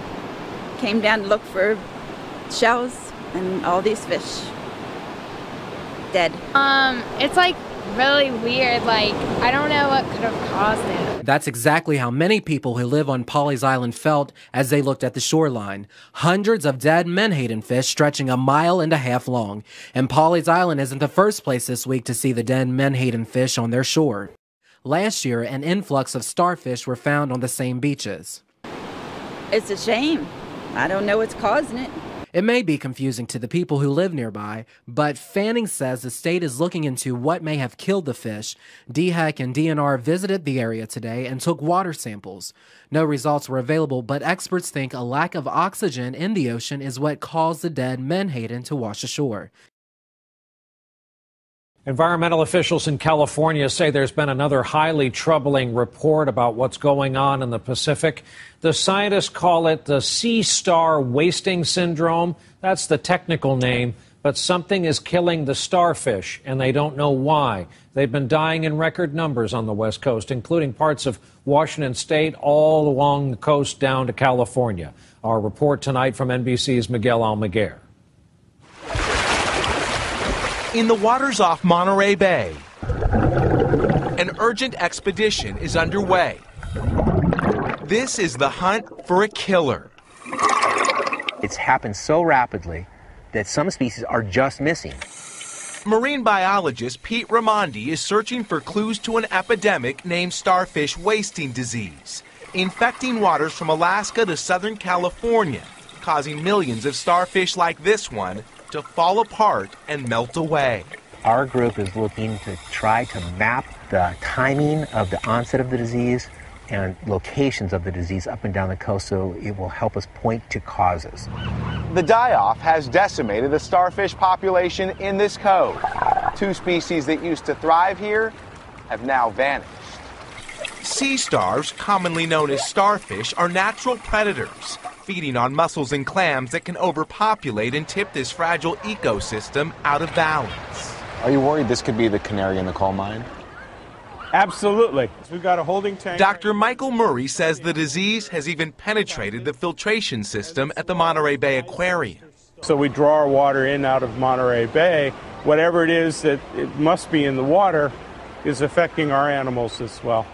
Came down to look for shells and all these fish dead. It's like really weird. Like, I don't know what could have caused it. That's exactly how many people who live on Pawleys Island felt as they looked at the shoreline. Hundreds of dead menhaden fish stretching 1.5 miles long. And Pawleys Island isn't the first place this week to see the dead menhaden fish on their shore. Last year, an influx of starfish were found on the same beaches. It's a shame. I don't know what's causing it. It may be confusing to the people who live nearby, but Fanning says the state is looking into what may have killed the fish. DHEC and DNR visited the area today and took water samples. No results were available, but experts think a lack of oxygen in the ocean is what caused the dead menhaden to wash ashore. Environmental officials in California say there's been another highly troubling report about what's going on in the Pacific. The scientists call it the sea star wasting syndrome. That's the technical name, but something is killing the starfish, and they don't know why. They've been dying in record numbers on the West Coast, including parts of Washington State, all along the coast down to California. Our report tonight from NBC's Miguel Almaguer. In the waters off Monterey Bay, an urgent expedition is underway. This is the hunt for a killer. It's happened so rapidly that some species are just missing. Marine biologist Pete Raimondi is searching for clues to an epidemic named starfish wasting disease, infecting waters from Alaska to Southern California, causing millions of starfish like this one to fall apart and melt away. Our group is looking to try to map the timing of the onset of the disease and locations of the disease up and down the coast so it will help us point to causes. The die-off has decimated the starfish population in this cove. 2 species that used to thrive here have now vanished. Sea stars, commonly known as starfish, are natural predators, feeding on mussels and clams that can overpopulate and tip this fragile ecosystem out of balance. Are you worried this could be the canary in the coal mine? Absolutely. We've got a holding tank. Dr. Michael Murray says the disease has even penetrated the filtration system at the Monterey Bay Aquarium. So we draw our water in out of Monterey Bay. Whatever it is that it must be in the water is affecting our animals as well.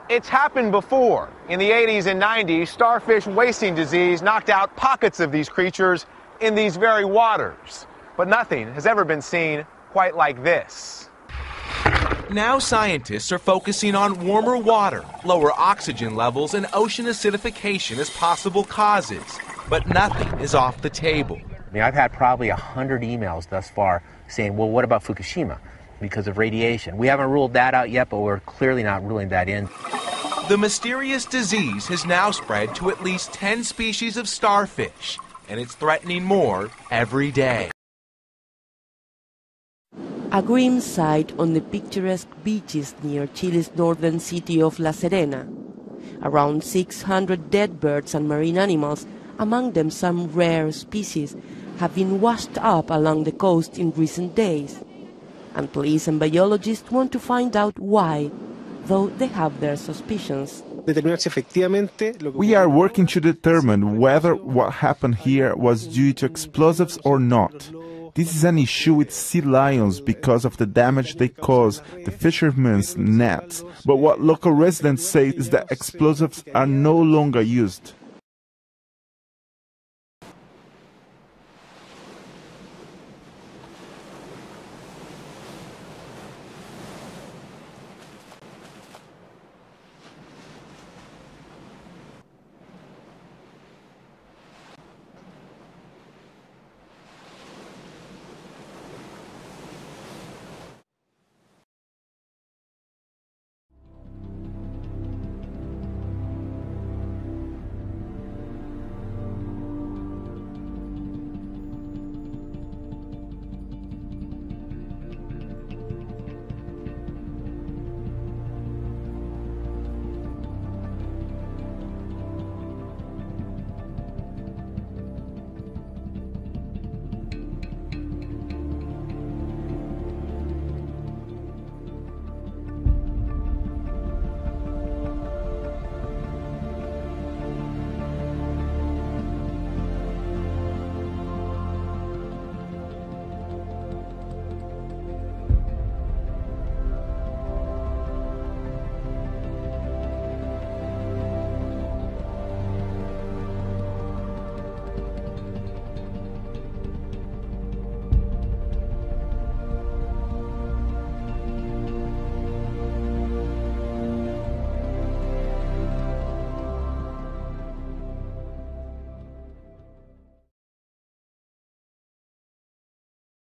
It's happened before. In the 80s and 90s, starfish wasting disease knocked out pockets of these creatures in these very waters. But nothing has ever been seen quite like this. Now scientists are focusing on warmer water, lower oxygen levels, and ocean acidification as possible causes. But nothing is off the table. I mean, I've had probably 100 emails thus far saying, well, what about Fukushima because of radiation? We haven't ruled that out yet, but we're clearly not ruling that in. The mysterious disease has now spread to at least 10 species of starfish, and it's threatening more every day. A grim sight on the picturesque beaches near Chile's northern city of La Serena. Around 600 dead birds and marine animals, among them some rare species, have been washed up along the coast in recent days. And police and biologists want to find out why, though they have their suspicions. We are working to determine whether what happened here was due to explosives or not. This is an issue with sea lions because of the damage they cause the fishermen's nets. But what local residents say is that explosives are no longer used.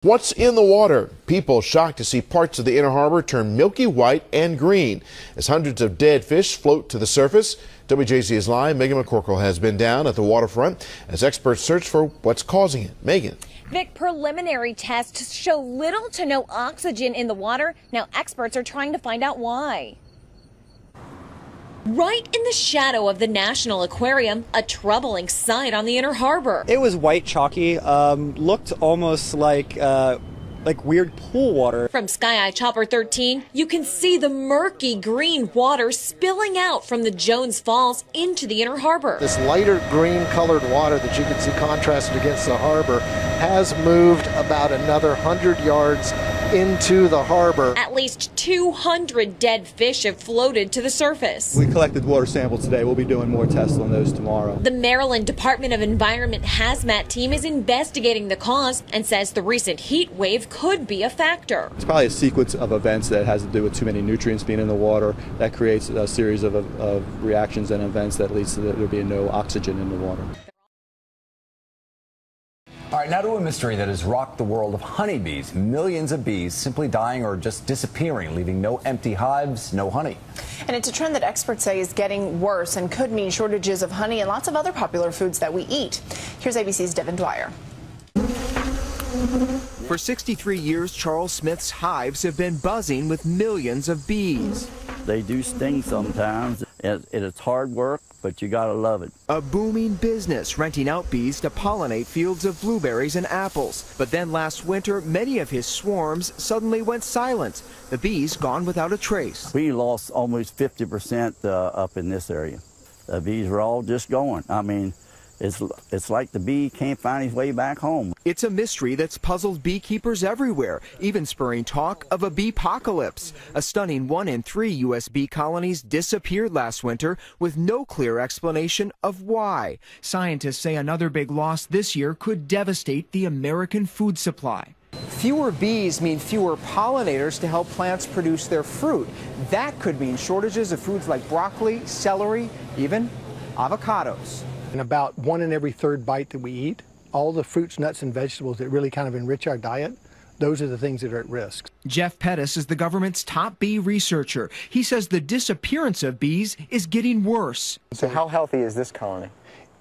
What's in the water? People shocked to see parts of the inner harbor turn milky white and green as hundreds of dead fish float to the surface. WJZ's live Megan McCorkle has been down at the waterfront as experts search for what's causing it. Megan. Vic, preliminary tests show little to no oxygen in the water. Now experts are trying to find out why. Right in the shadow of the National Aquarium, a troubling sight on the inner harbor. It was white, chalky, looked almost like weird pool water. From Sky Eye Chopper 13, you can see the murky green water spilling out from the Jones Falls into the inner harbor. This lighter green colored water that you can see contrasted against the harbor has moved about another 100 yards into the harbor. At least 200 dead fish have floated to the surface. We collected water samples today. We'll be doing more tests on those tomorrow. The Maryland Department of Environment hazmat team is investigating the cause and says the recent heat wave could be a factor. It's probably a sequence of events that has to do with too many nutrients being in the water that creates a series of reactions and events that leads to there being no oxygen in the water. All right, now to a mystery that has rocked the world of honeybees. Millions of bees simply dying or just disappearing, leaving no empty hives, no honey. And it's a trend that experts say is getting worse and could mean shortages of honey and lots of other popular foods that we eat. Here's ABC's Devin Dwyer. For 63 years, Charles Smith's hives have been buzzing with millions of bees. They do sting sometimes. It's hard work, but you gotta love it. A booming business renting out bees to pollinate fields of blueberries and apples. But then last winter, many of his swarms suddenly went silent. The bees gone without a trace. We lost almost 50% up in this area. The bees were all just gone. I mean, It's like the bee can't find his way back home. It's a mystery that's puzzled beekeepers everywhere, even spurring talk of a bee-apocalypse. A stunning 1 in 3 U.S. bee colonies disappeared last winter with no clear explanation of why. Scientists say another big loss this year could devastate the American food supply. Fewer bees mean fewer pollinators to help plants produce their fruit. That could mean shortages of foods like broccoli, celery, even avocados. And about 1 in every 3rd bite that we eat, all the fruits, nuts, and vegetables that really kind of enrich our diet, those are the things that are at risk. Jeff Pettis is the government's top bee researcher. He says the disappearance of bees is getting worse. So how healthy is this colony?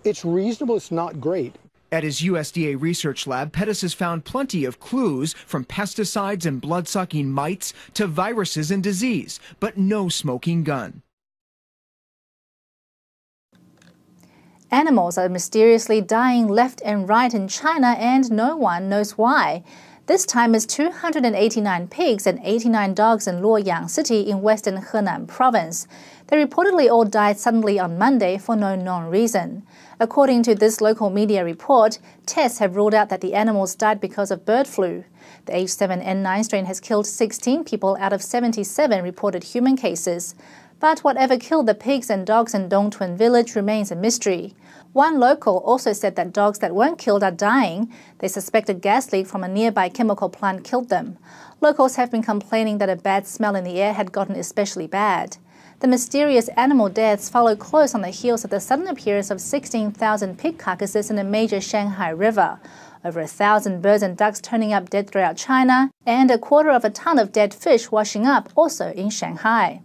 It's reasonable, it's not great. At his USDA research lab, Pettis has found plenty of clues, from pesticides and blood-sucking mites to viruses and disease, but no smoking gun. Animals are mysteriously dying left and right in China, and no one knows why. This time it's 289 pigs and 89 dogs in Luoyang City in western Henan province. They reportedly all died suddenly on Monday for no known reason. According to this local media report, tests have ruled out that the animals died because of bird flu. The H7N9 strain has killed 16 people out of 77 reported human cases. But whatever killed the pigs and dogs in Dongtun village remains a mystery. One local also said that dogs that weren't killed are dying. They suspect a gas leak from a nearby chemical plant killed them. Locals have been complaining that a bad smell in the air had gotten especially bad. The mysterious animal deaths follow close on the heels of the sudden appearance of 16,000 pig carcasses in a major Shanghai river, over 1,000 birds and ducks turning up dead throughout China, and 1/4 of a ton of dead fish washing up also in Shanghai.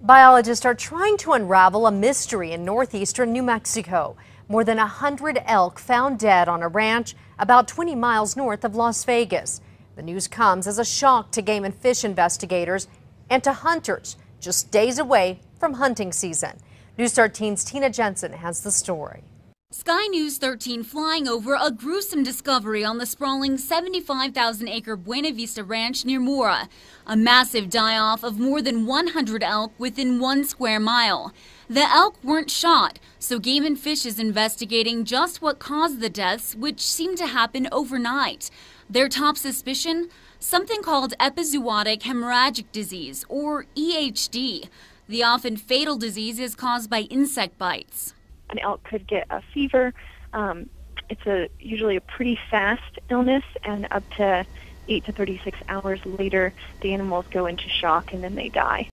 Biologists are trying to unravel a mystery in northeastern New Mexico. More than 100 elk found dead on a ranch about 20 miles north of Las Vegas. The news comes as a shock to game and fish investigators and to hunters just days away from hunting season. News 13's Tina Jensen has the story. Sky News 13 flying over a gruesome discovery on the sprawling 75,000-acre Buena Vista Ranch near Mora. A massive die-off of more than 100 elk within 1 square mile. The elk weren't shot, so Game and Fish is investigating just what caused the deaths, which seemed to happen overnight. Their top suspicion? Something called epizootic hemorrhagic disease, or EHD. The often fatal disease is caused by insect bites. An elk could get a fever. It's usually a pretty fast illness, and up to 8 to 36 hours later, the animals go into shock and then they die.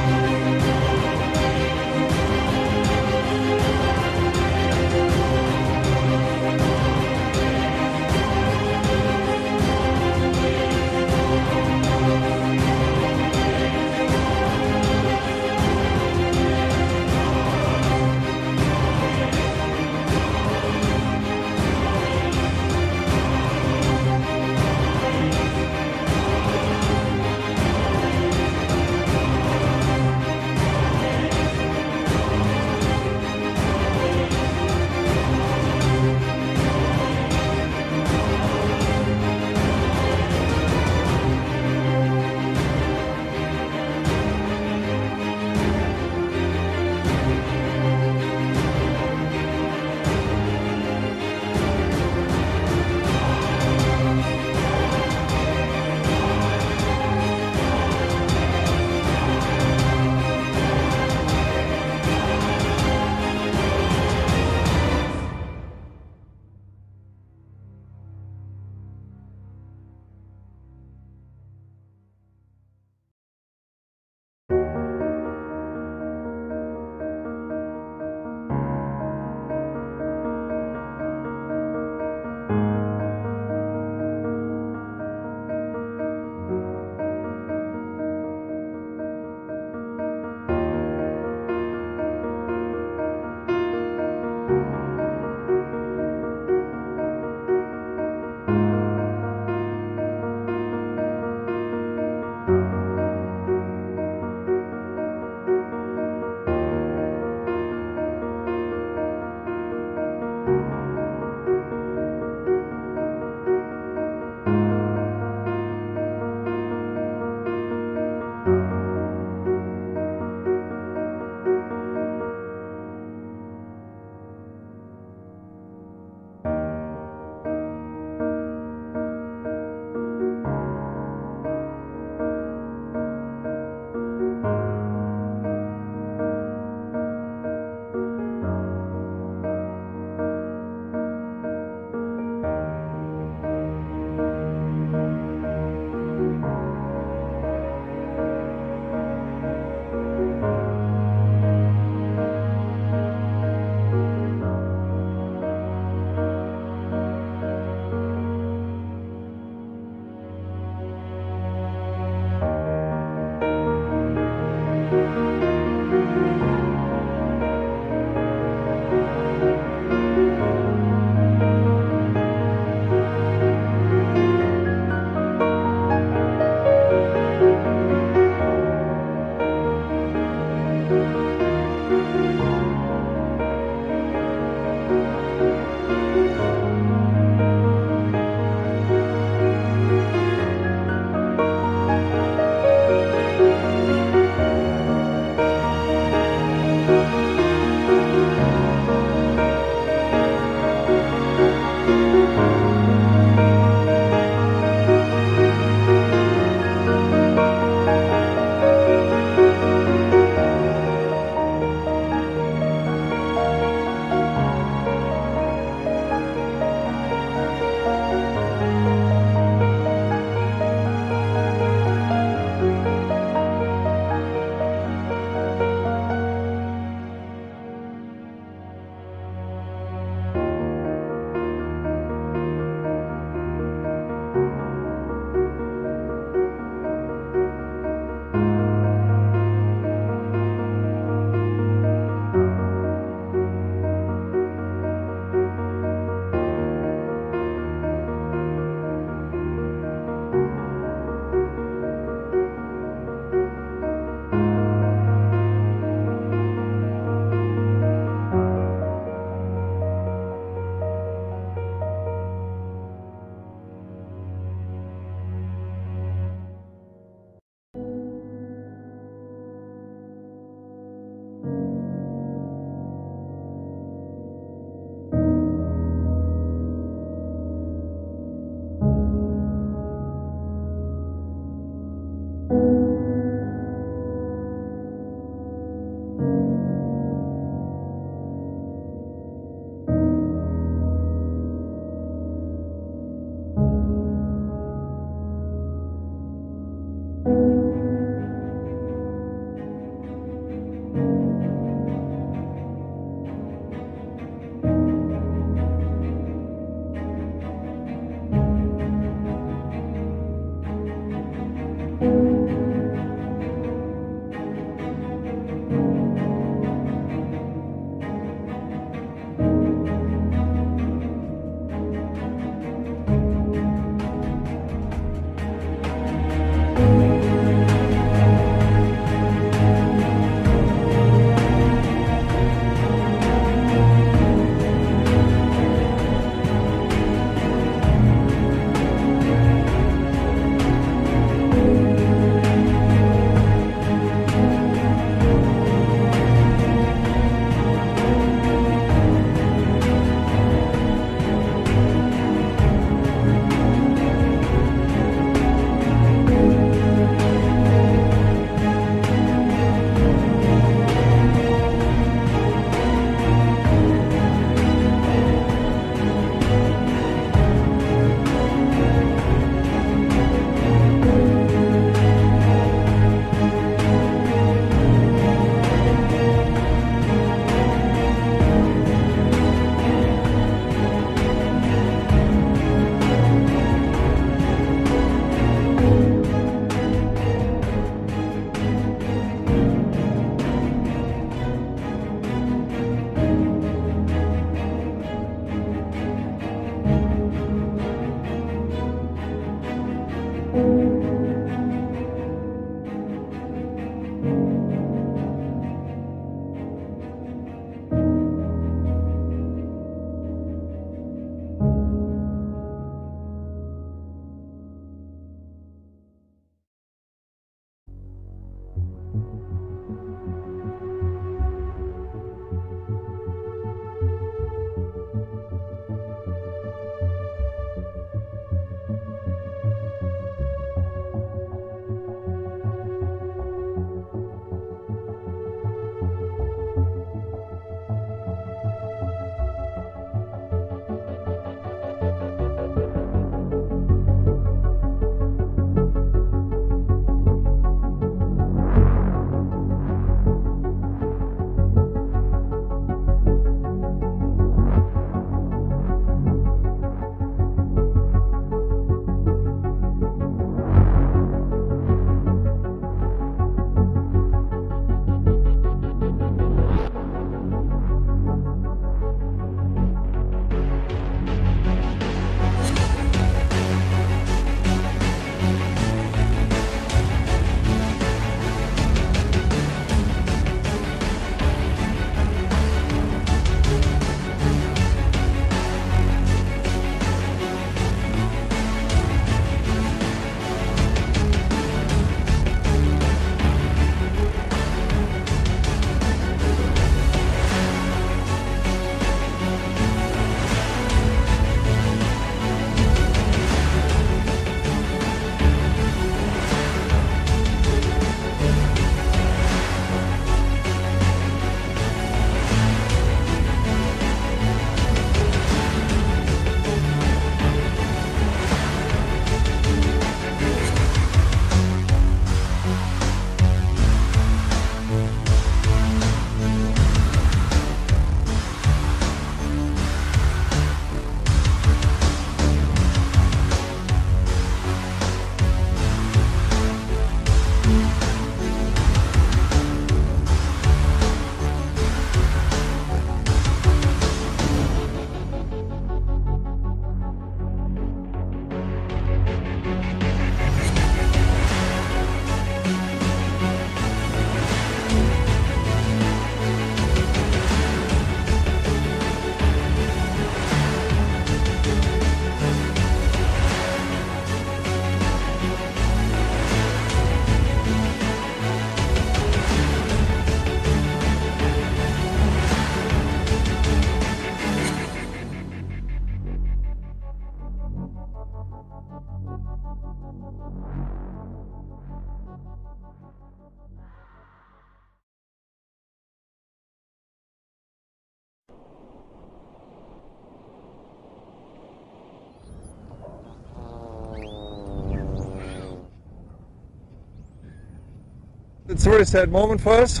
It's a very sad moment for us,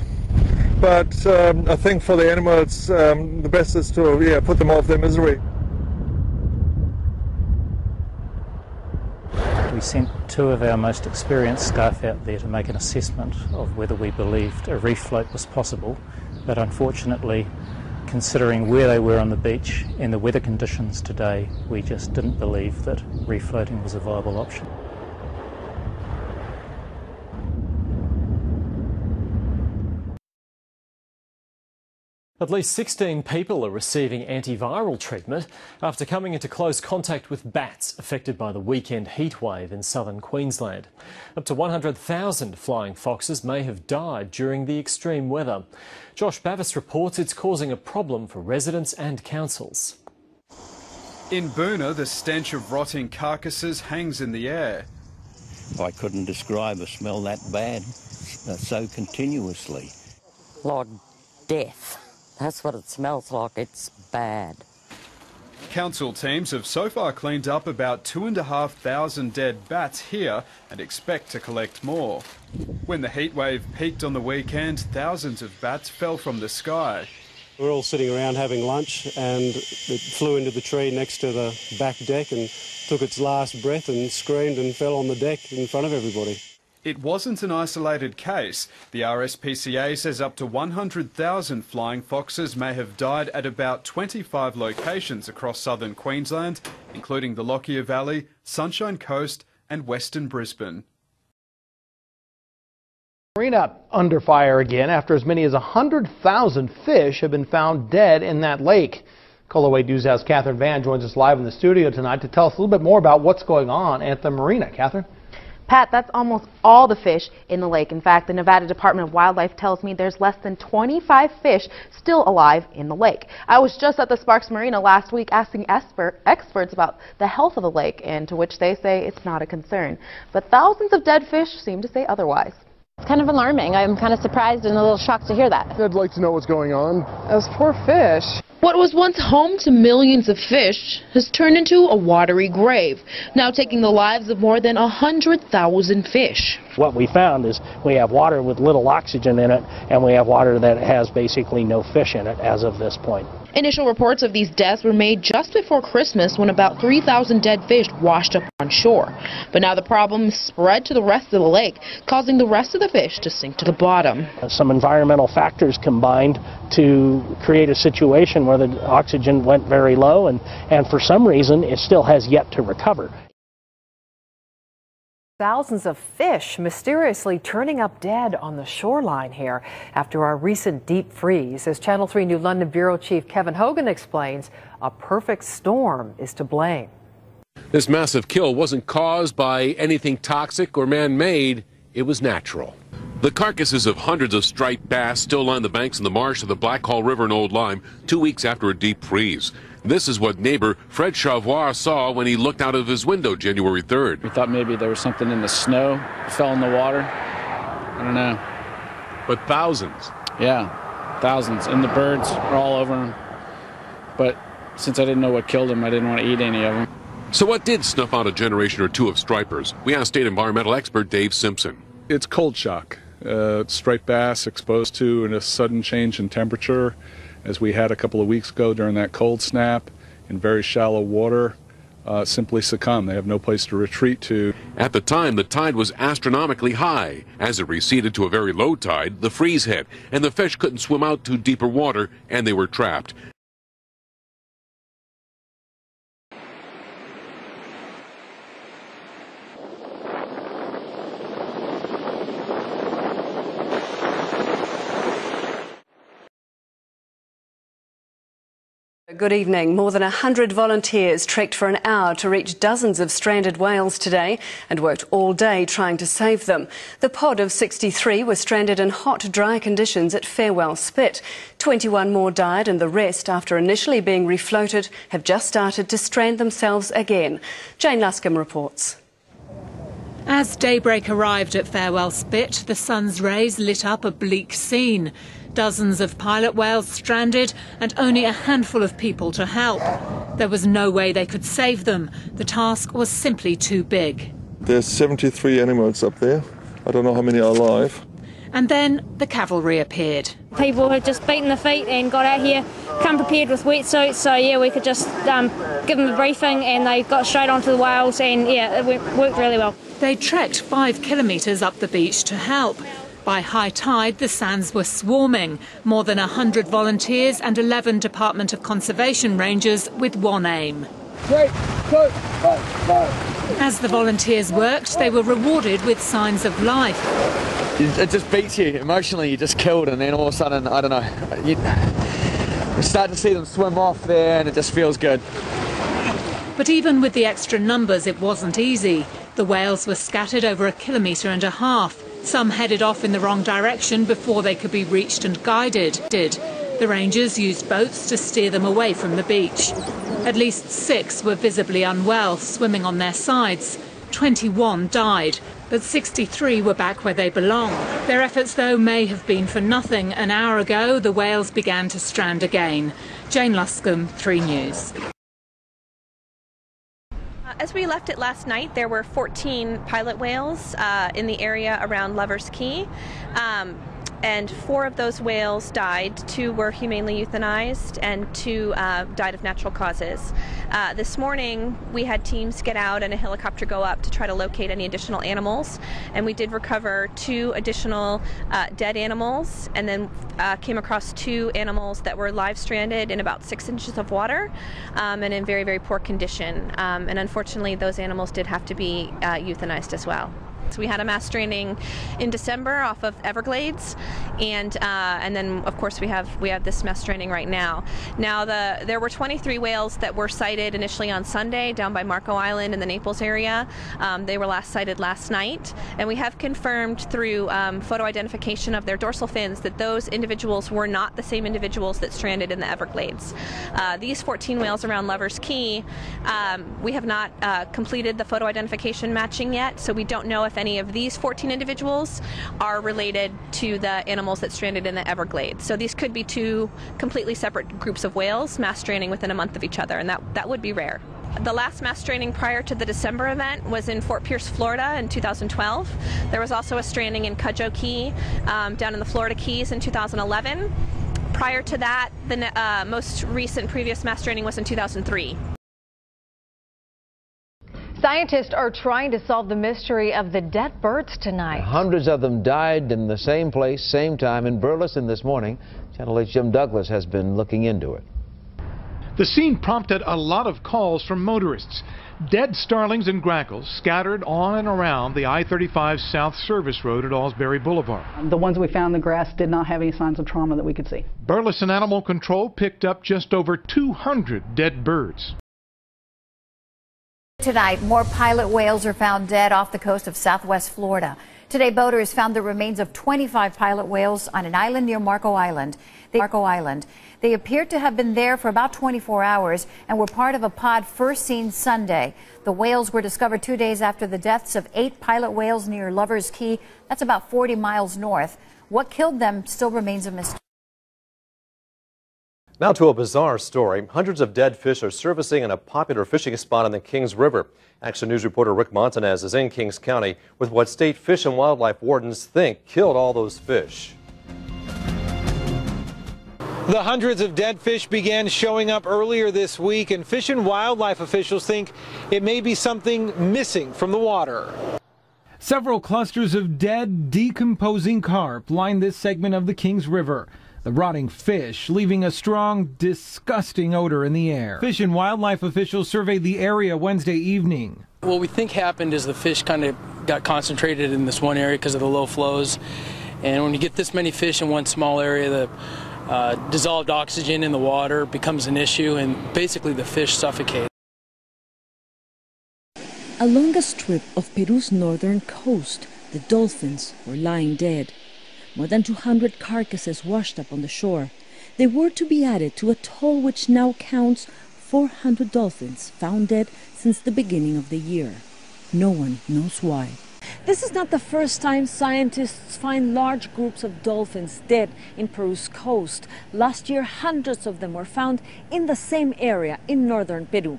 but I think for the animals, the best is to put them off their misery. We sent 2 of our most experienced staff out there to make an assessment of whether we believed a reef float was possible, but unfortunately, considering where they were on the beach and the weather conditions today, we just didn't believe that reef floating was a viable option. At least 16 people are receiving antiviral treatment after coming into close contact with bats affected by the weekend heatwave in southern Queensland. Up to 100,000 flying foxes may have died during the extreme weather. Josh Bavis reports it's causing a problem for residents and councils. In Boona, the stench of rotting carcasses hangs in the air. I couldn't describe a smell that bad so continuously. Like death. That's what it smells like. It's bad. Council teams have so far cleaned up about 2,500 dead bats here and expect to collect more. When the heatwave peaked on the weekend, thousands of bats fell from the sky. We were all sitting around having lunch and it flew into the tree next to the back deck and took its last breath and screamed and fell on the deck in front of everybody. It wasn't an isolated case. The RSPCA says up to 100,000 flying foxes may have died at about 25 locations across southern Queensland, including the Lockyer Valley, Sunshine Coast and Western Brisbane. Marina under fire again after as many as 100,000 fish have been found dead in that lake. Colorway Newshouse Catherine Van joins us live in the studio tonight to tell us a little bit more about what's going on at the marina. Catherine? Pat, that's almost all the fish in the lake. In fact, the Nevada Department of Wildlife tells me there's less than 25 fish still alive in the lake. I was just at the Sparks Marina last week asking experts about the health of the lake, and to which they say it's not a concern. But thousands of dead fish seem to say otherwise. It's kind of alarming. I'm kind of surprised and a little shocked to hear that. I'd like to know what's going on. Those poor fish. What was once home to millions of fish has turned into a watery grave, now taking the lives of more than 100,000 fish. What we found is we have water with little oxygen in it, and we have water that has basically no fish in it as of this point. Initial reports of these deaths were made just before Christmas when about 3,000 dead fish washed up on shore. But now the problem spread to the rest of the lake, causing the rest of the fish to sink to the bottom. Some environmental factors combined to create a situation where the oxygen went very low, and for some reason it still has yet to recover. Thousands of fish mysteriously turning up dead on the shoreline here after our recent deep freeze. As Channel 3 New London Bureau Chief Kevin Hogan explains, a perfect storm is to blame. This massive kill wasn't caused by anything toxic or man-made, it was natural. The carcasses of hundreds of striped bass still line the banks in the marsh of the Black Hall River in Old Lyme 2 weeks after a deep freeze. This is what neighbor Fred Chavois saw when he looked out of his window January 3rd. We thought maybe there was something in the snow, fell in the water. I don't know. But thousands. Yeah, thousands. And the birds are all over them. But since I didn't know what killed them, I didn't want to eat any of them. So what did snuff out a generation or two of stripers? We asked state environmental expert Dave Simpson. It's cold shock. Striped bass exposed to a sudden change in temperature, as we had a couple of weeks ago during that cold snap in very shallow water, simply succumb. They have no place to retreat to. At the time, the tide was astronomically high. As it receded to a very low tide, the freeze hit, and the fish couldn't swim out to deeper water, and they were trapped. Good evening. More than 100 volunteers trekked for an hour to reach dozens of stranded whales today and worked all day trying to save them. The pod of 63 was stranded in hot, dry conditions at Farewell Spit. 21 more died, and the rest, after initially being refloated, have just started to strand themselves again. Jane Luscombe reports. As daybreak arrived at Farewell Spit, the sun's rays lit up a bleak scene. Dozens of pilot whales stranded and only a handful of people to help. There was no way they could save them. The task was simply too big. There's 73 animals up there. I don't know how many are alive. And then the cavalry appeared. People had just beaten their feet and got out here, come prepared with wetsuits, so yeah, we could just give them a briefing and they got straight onto the whales, and yeah, it worked really well. They trekked 5 kilometres up the beach to help. By high tide, the sands were swarming. More than 100 volunteers and 11 Department of Conservation rangers with one aim. As the volunteers worked, they were rewarded with signs of life. It just beats you emotionally. You're just killed, and then all of a sudden, I don't know, you start to see them swim off there, and it just feels good. But even with the extra numbers, it wasn't easy. The whales were scattered over 1.5 kilometres. Some headed off in the wrong direction before they could be reached and guided. The rangers used boats to steer them away from the beach. At least 6 were visibly unwell, swimming on their sides. 21 died, but 63 were back where they belong. Their efforts, though, may have been for nothing. An hour ago, the whales began to strand again. Jane Luscombe, 3 News. As we left it last night, there were 14 pilot whales in the area around Lover's Key. And 4 of those whales died. 2 were humanely euthanized and 2 died of natural causes. This morning we had teams get out and a helicopter go up to try to locate any additional animals, and we did recover 2 additional dead animals, and then came across 2 animals that were live stranded in about 6 inches of water and in very, very poor condition. And unfortunately those animals did have to be euthanized as well. So we had a mass stranding in December off of Everglades, and then of course we have this mass stranding right now. Now there were 23 whales that were sighted initially on Sunday down by Marco Island in the Naples area. They were last sighted last night, and we have confirmed through photo identification of their dorsal fins that those individuals were not the same individuals that stranded in the Everglades. These 14 whales around Lover's Key, we have not completed the photo identification matching yet, so we don't know if any of these 14 individuals are related to the animals that stranded in the Everglades. So these could be 2 completely separate groups of whales mass stranding within a month of each other, and that would be rare. The last mass stranding prior to the December event was in Fort Pierce, Florida in 2012. There was also a stranding in Cudjoe Key down in the Florida Keys in 2011. Prior to that, the most recent previous mass stranding was in 2003. Scientists are trying to solve the mystery of the dead birds tonight. Hundreds of them died in the same place, same time in Burleson this morning. Channel 8's Jim Douglas has been looking into it. The scene prompted a lot of calls from motorists. Dead starlings and grackles scattered on and around the I-35 South Service Road at Alsbury Boulevard. The ones we found in the grass did not have any signs of trauma that we could see. Burleson Animal Control picked up just over 200 dead birds. Tonight, more pilot whales are found dead off the coast of southwest Florida. Today, boaters found the remains of 25 pilot whales on an island near Marco Island. They appeared to have been there for about 24 hours and were part of a pod first seen Sunday. The whales were discovered 2 days after the deaths of 8 pilot whales near Lover's Key. That's about 40 miles north. What killed them still remains a mystery. Now to a bizarre story. Hundreds of dead fish are surfacing in a popular fishing spot on the Kings River. Action News reporter Rick Montanez is in Kings County with what state fish and wildlife wardens think killed all those fish. The hundreds of dead fish began showing up earlier this week, and fish and wildlife officials think it may be something missing from the water. Several clusters of dead, decomposing carp line this segment of the Kings River. The rotting fish leaving a strong, disgusting odor in the air. Fish and wildlife officials surveyed the area Wednesday evening. What we think happened is the fish kind of got concentrated in this one area because of the low flows. And when you get this many fish in one small area, the dissolved oxygen in the water becomes an issue, and basically the fish suffocate. Along a strip of Peru's northern coast, the dolphins were lying dead. More than 200 carcasses washed up on the shore. They were to be added to a toll which now counts 400 dolphins found dead since the beginning of the year. No one knows why. This is not the first time scientists find large groups of dolphins dead in Peru's coast. Last year, hundreds of them were found in the same area in northern Peru.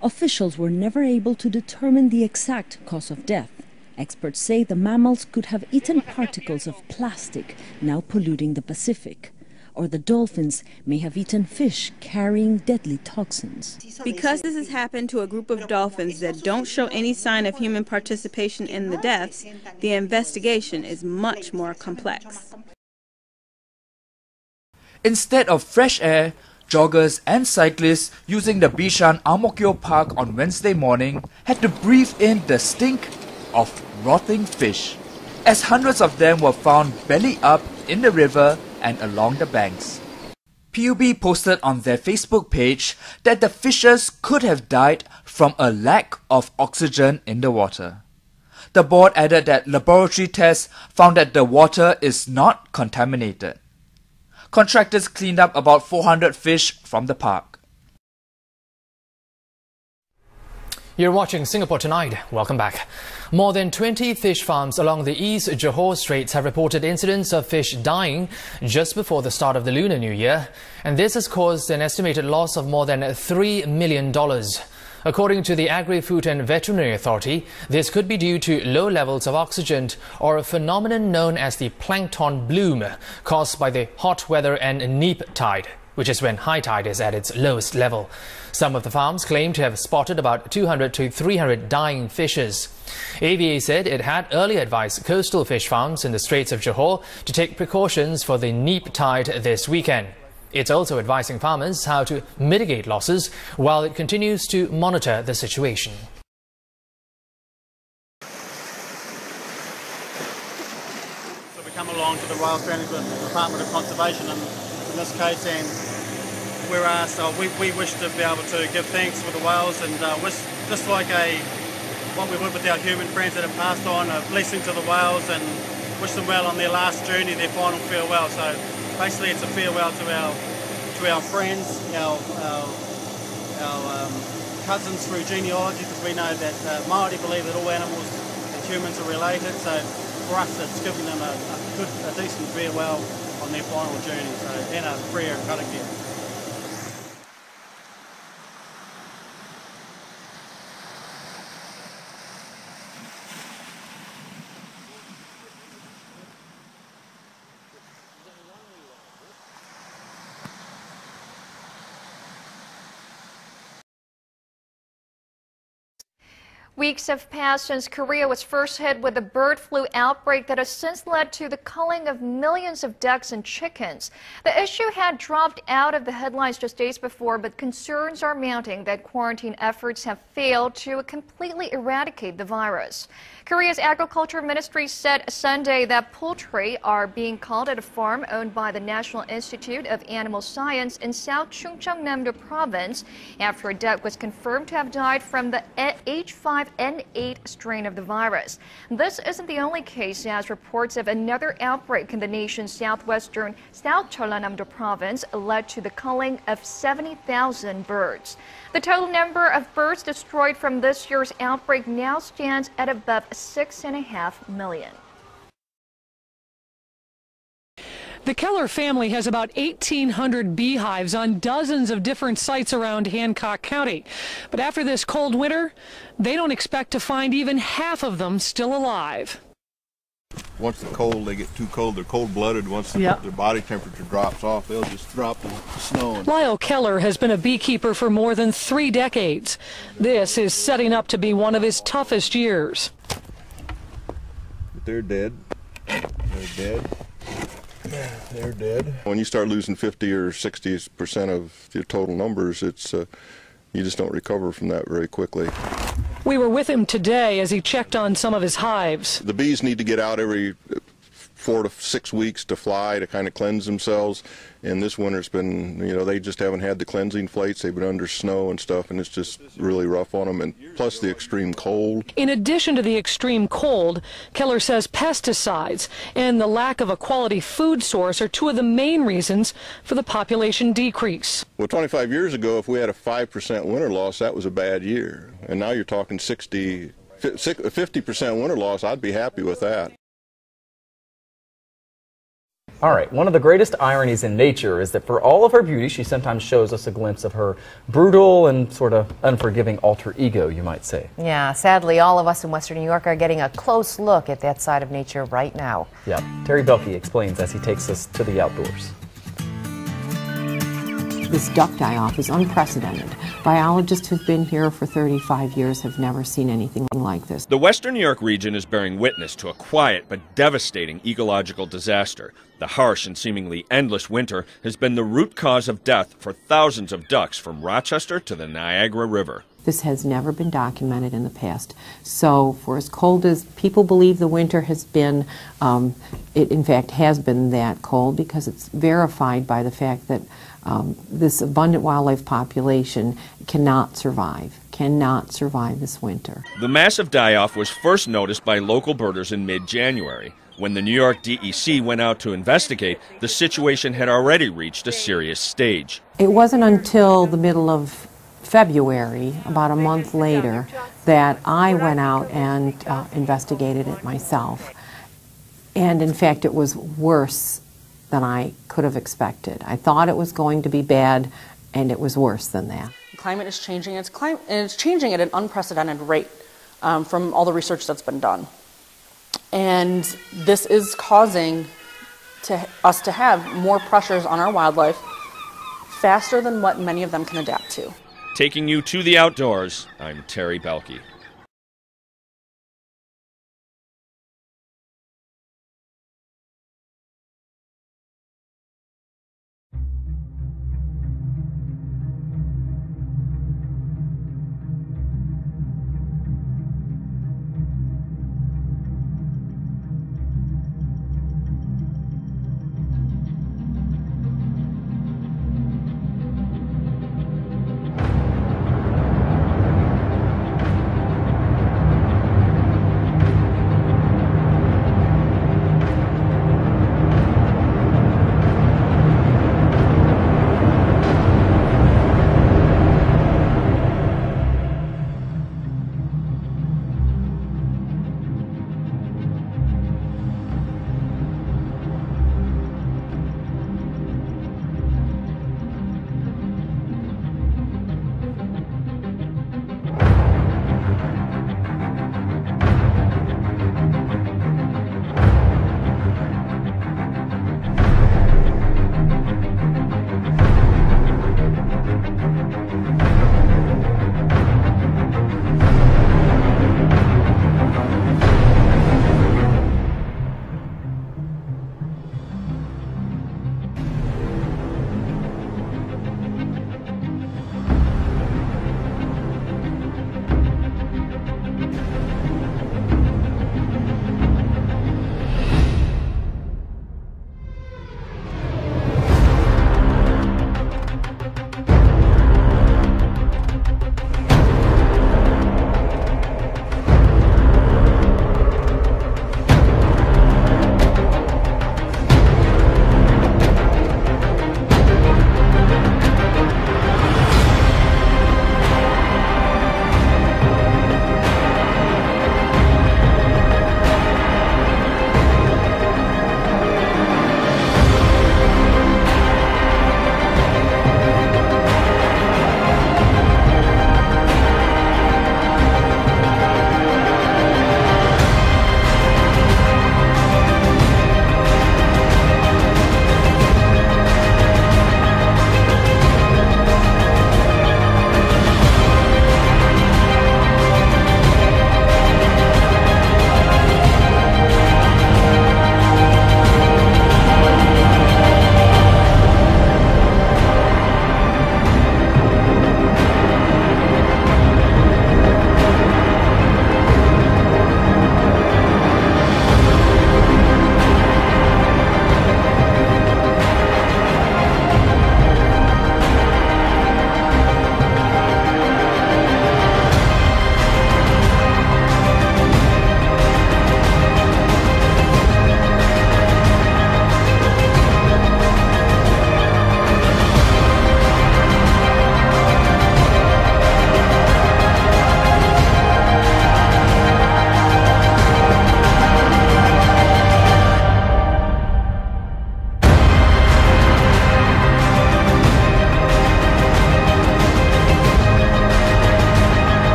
Officials were never able to determine the exact cause of death. Experts say the mammals could have eaten particles of plastic now polluting the Pacific. Or the dolphins may have eaten fish carrying deadly toxins. Because this has happened to a group of dolphins that don't show any sign of human participation in the deaths, the investigation is much more complex. Instead of fresh air, joggers and cyclists using the Bishan Ang Mo Kio Park on Wednesday morning had to breathe in the stink of rotting fish, as hundreds of them were found belly up in the river and along the banks. PUB posted on their Facebook page that the fishes could have died from a lack of oxygen in the water. The board added that laboratory tests found that the water is not contaminated. Contractors cleaned up about 400 fish from the park. You're watching Singapore Tonight. Welcome back. More than 20 fish farms along the East Johor Straits have reported incidents of fish dying just before the start of the Lunar New Year, and this has caused an estimated loss of more than $3 million. According to the Agri-Food and Veterinary Authority, this could be due to low levels of oxygen or a phenomenon known as the plankton bloom, caused by the hot weather and neap tide, which is when high tide is at its lowest level. Some of the farms claim to have spotted about 200 to 300 dying fishes. AVA said it had earlier advised coastal fish farms in the Straits of Johor to take precautions for the neap tide this weekend. It's also advising farmers how to mitigate losses while it continues to monitor the situation. So we come along to the Wales Management Department of Conservation in this case, and we're asked, we wish to be able to give thanks for the whales and wish, just like what we would with our human friends that have passed on, a blessing to the whales and wish them well on their last journey, their final farewell. So basically it's a farewell to our friends, our cousins through genealogy, because we know that Māori believe that all animals and humans are related. So for us it's giving them a decent farewell on their final journey, and a prayer and karakia. Weeks have passed since Korea was first hit with a bird flu outbreak that has since led to the culling of millions of ducks and chickens. The issue had dropped out of the headlines just days before, but concerns are mounting that quarantine efforts have failed to completely eradicate the virus. Korea's Agriculture Ministry said Sunday that poultry are being culled at a farm owned by the National Institute of Animal Science in South Chungcheongnam-do Province after a duck was confirmed to have died from the H5N8 strain of the virus. This isn't the only case, as reports of another outbreak in the nation's southwestern South Jeollanam-do Province led to the culling of 70,000 birds. The total number of birds destroyed from this year's outbreak now stands at above 6.5 million. The Keller family has about 1,800 beehives on dozens of different sites around Hancock County. But after this cold winter, they don't expect to find even half of them still alive. Once they get too cold, they're cold-blooded. Once their body temperature drops off, they'll just drop in the snow. Lyle Keller has been a beekeeper for more than 3 decades. This is setting up to be one of his toughest years. But they're dead. They're dead. They're dead. When you start losing 50 or 60% of your total numbers, it's you just don't recover from that very quickly. We were with him today as he checked on some of his hives. The bees need to get out every 4 to 6 weeks to fly, to kind of cleanse themselves. And this winter's been, they just haven't had the cleansing flights. They've been under snow and stuff, and it's just really rough on them. And plus the extreme cold. In addition to the extreme cold, Keller says pesticides and the lack of a quality food source are two of the main reasons for the population decrease. Well, 25 years ago, if we had a 5% winter loss, that was a bad year. And now you're talking 50% winter loss. I'd be happy with that. All right, one of the greatest ironies in nature is that for all of her beauty, she sometimes shows us a glimpse of her brutal and sort of unforgiving alter ego, you might say. Yeah, sadly, all of us in Western New York are getting a close look at that side of nature right now. Yeah, Terry Belke explains as he takes us to the outdoors. This duck die-off is unprecedented. Biologists who've been here for 35 years have never seen anything like this. The Western New York region is bearing witness to a quiet but devastating ecological disaster. The harsh and seemingly endless winter has been the root cause of death for thousands of ducks from Rochester to the Niagara River. This has never been documented in the past. So for as cold as people believe the winter has been, it in fact has been that cold because it's verified by the fact that this abundant wildlife population cannot survive this winter. The massive die-off was first noticed by local birders in mid-January. When the New York DEC went out to investigate, the situation had already reached a serious stage. It wasn't until the middle of February, about a month later, that I went out and investigated it myself. And in fact, it was worse than I could have expected. I thought it was going to be bad, and it was worse than that. Climate is changing, and it's changing at an unprecedented rate from all the research that's been done. And this is causing us to have more pressures on our wildlife faster than what many of them can adapt to. Taking you to the outdoors, I'm Terry Belke.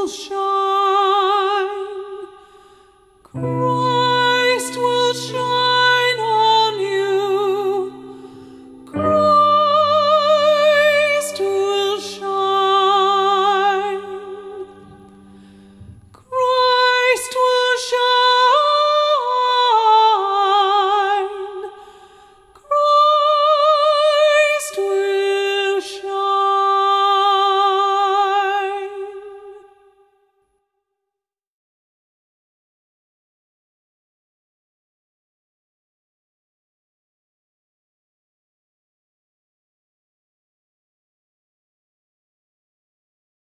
shine.